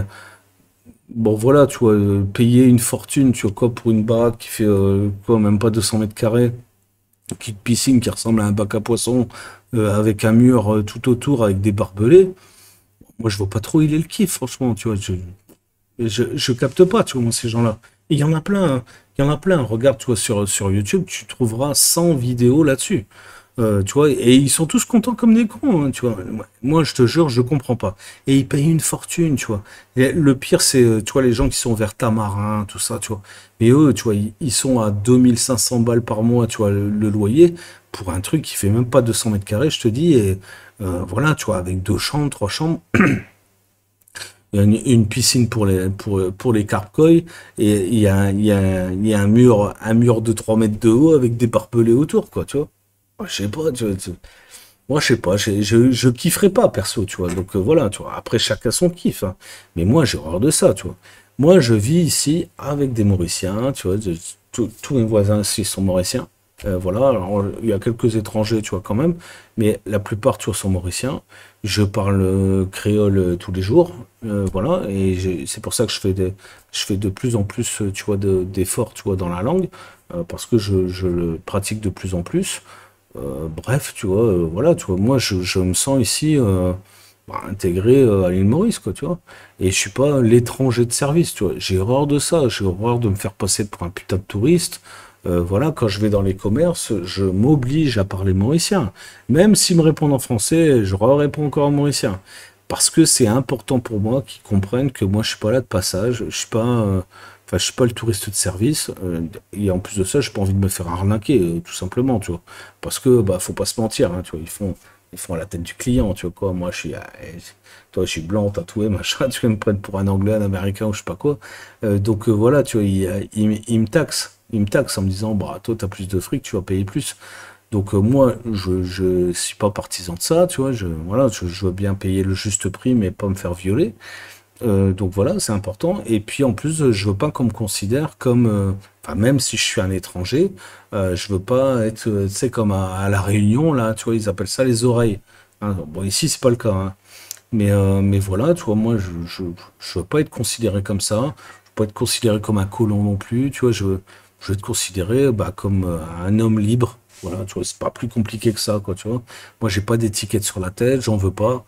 Bon, voilà, tu vois, payer une fortune, tu vois, quoi, pour une baraque qui fait, quoi, même pas 200 mètres carrés, une petite piscine qui ressemble à un bac à poissons, avec un mur tout autour, avec des barbelés. Moi, je vois pas trop il est le kiff, franchement, tu vois. Je capte pas, tu vois, moi, ces gens-là. Et il y en a plein, hein. Il y en a plein. Regarde, tu vois, sur YouTube, tu trouveras 100 vidéos là-dessus. Tu vois, et ils sont tous contents comme des cons, hein, tu vois. Moi, je te jure, je comprends pas. Et ils payent une fortune, tu vois. Et le pire, c'est, tu vois, les gens qui sont vers Tamarin, tout ça, tu vois. Mais eux, tu vois, ils sont à 2500 balles par mois, tu vois, le loyer, pour un truc qui fait même pas 200 mètres carrés, je te dis, et voilà, tu vois, avec deux chambres, trois chambres, il y a une piscine pour les carp-koi, et il y a un mur de 3 mètres de haut avec des barbelés autour, quoi, tu vois. Moi, je sais pas, moi, je sais pas, je kifferais pas, perso, tu vois. Donc voilà, tu vois. Après, chacun son kiff, hein. Mais moi, j'ai horreur de ça, tu vois. Moi, je vis ici avec des Mauriciens, tu vois. Tous mes voisins ici sont Mauriciens. Voilà, alors, il y a quelques étrangers, tu vois, quand même. Mais la plupart, tu vois, sont Mauriciens. Je parle créole tous les jours. Voilà, et c'est pour ça que je fais de plus en plus, tu vois, d'efforts, tu vois, dans la langue. Parce que je le pratique de plus en plus. Bref, tu vois, voilà, tu vois, moi je me sens ici bah, intégré à l'île Maurice, quoi, tu vois. Et je suis pas l'étranger de service, tu vois. J'ai horreur de ça, j'ai horreur de me faire passer pour un putain de touriste. Voilà, quand je vais dans les commerces, je m'oblige à parler mauricien. Même s'ils me répondent en français, je leur réponds encore en mauricien. Parce que c'est important pour moi qu'ils comprennent que moi je suis pas là de passage, je suis pas, enfin je suis pas le touriste de service. Et en plus de ça, j'ai pas envie de me faire arnaquer, tout simplement, tu vois. Parce que bah faut pas se mentir, hein, tu vois, ils font à la tête du client, tu vois quoi. Moi je suis, toi je suis blanc, tatoué, machin, tu vois, ils me prennent pour un Anglais, un Américain ou je sais pas quoi. Donc voilà, tu vois, ils me taxent. Ils me taxent en me disant, bah toi t'as plus de fric, tu vas payer plus. Donc moi, je suis pas partisan de ça, tu vois. Voilà, je veux bien payer le juste prix, mais pas me faire violer. Donc voilà, c'est important. Et puis en plus, je veux pas qu'on me considère comme, enfin même si je suis un étranger, je veux pas être, tu sais, comme à la Réunion là, tu vois, ils appellent ça les oreilles. Hein, bon ici c'est pas le cas, hein. Mais voilà, tu vois, moi je veux pas être considéré comme ça. Je veux pas être considéré comme un colon non plus. Tu vois, je veux être considéré bah, comme un homme libre. Voilà, tu vois, c'est pas plus compliqué que ça, quoi, tu vois. Moi, j'ai pas d'étiquette sur la tête, j'en veux pas.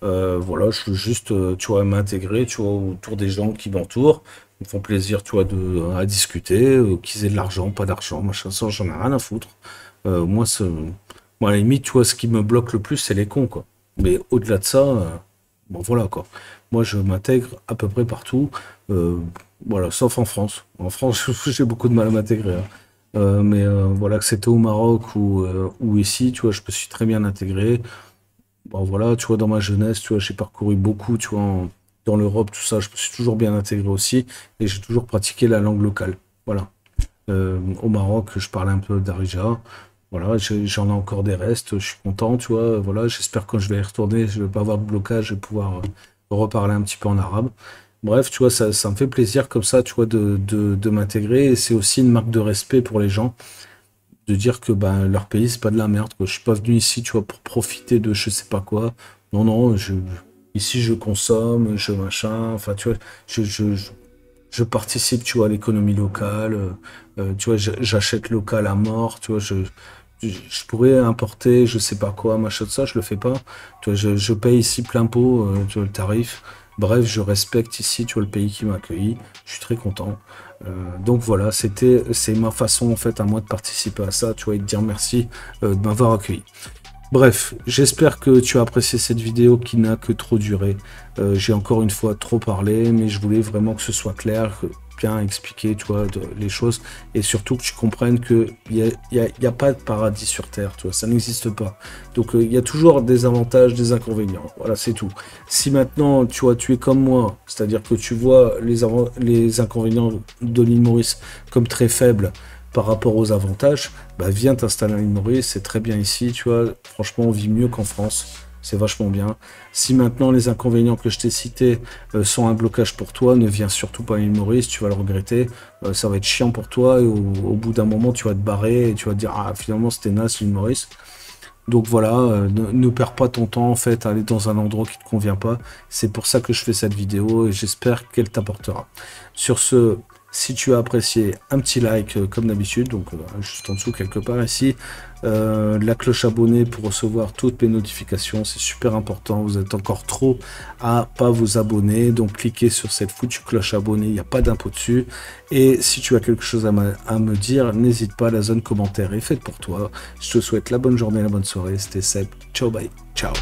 Voilà, je veux juste, tu vois, m'intégrer, tu vois, autour des gens qui m'entourent, qui me font plaisir, tu vois, à discuter, qu'ils aient de l'argent, pas d'argent, machin, ça, j'en ai rien à foutre. Moi, moi, à la limite, tu vois, ce qui me bloque le plus, c'est les cons, quoi. Mais au-delà de ça, bon, voilà, quoi. Moi, je m'intègre à peu près partout, euh, voilà, sauf en France. En France, j'ai beaucoup de mal à m'intégrer, hein. Mais voilà, que c'était au Maroc ou ici, tu vois, je me suis très bien intégré. bon voilà, tu vois, dans ma jeunesse, tu vois, j'ai parcouru beaucoup, tu vois, dans l'Europe, tout ça, je me suis toujours bien intégré aussi, et j'ai toujours pratiqué la langue locale. Voilà. Au Maroc, je parlais un peu d'Arija. Voilà, j'en ai encore des restes, je suis content, tu vois. Voilà, j'espère que quand je vais y retourner, je vais pas avoir de blocage, je vais pouvoir reparler un petit peu en arabe. Bref, tu vois, ça me fait plaisir comme ça, tu vois, de m'intégrer. Et c'est aussi une marque de respect pour les gens, de dire que ben, leur pays, c'est pas de la merde, quoi. Je suis pas venu ici, tu vois, pour profiter de je sais pas quoi. Non, non, ici, je consomme, je machin, enfin, tu vois, je, je, je- je participe, tu vois, à l'économie locale. Tu vois, j'achète local à mort. Tu vois, je pourrais importer, je sais pas quoi, machin de ça, je le fais pas. Tu vois, je paye ici plein pot, tu vois, le tarif. Bref, je respecte ici, tu vois, le pays qui m'a accueilli. Je suis très content. Donc voilà, c'est ma façon en fait à moi de participer à ça, tu vois, et de dire merci de m'avoir accueilli. Bref, j'espère que tu as apprécié cette vidéo qui n'a que trop duré. J'ai encore une fois trop parlé, mais je voulais vraiment que ce soit clair, bien expliquer, tu vois, les choses, et surtout que tu comprennes que il y a pas de paradis sur Terre, tu vois, ça n'existe pas. Donc il y a toujours des avantages, des inconvénients. Voilà, c'est tout. Si maintenant, tu vois, tu es comme moi, c'est-à-dire que tu vois les inconvénients de l'île Maurice comme très faibles par rapport aux avantages, bah viens t'installer à l'île Maurice, c'est très bien ici, tu vois. Franchement, on vit mieux qu'en France. C'est vachement bien. Si maintenant les inconvénients que je t'ai cités sont un blocage pour toi, ne viens surtout pas à l'île Maurice, tu vas le regretter. Ça va être chiant pour toi et au bout d'un moment, tu vas te barrer et tu vas te dire, ah, finalement, c'était naze l'île Maurice. Donc voilà, ne perds pas ton temps en fait à aller dans un endroit qui te convient pas. C'est pour ça que je fais cette vidéo et j'espère qu'elle t'apportera. Sur ce, si tu as apprécié, un petit like comme d'habitude, donc juste en dessous quelque part ici, la cloche abonnée pour recevoir toutes mes notifications, c'est super important. Vous êtes encore trop à pas vous abonner, donc cliquez sur cette foutue cloche abonnée, il n'y a pas d'impôt dessus. Et si tu as quelque chose à me dire, n'hésite pas, la zone commentaire est faite pour toi. Je te souhaite la bonne journée, la bonne soirée. C'était Seb. Ciao, bye. Ciao.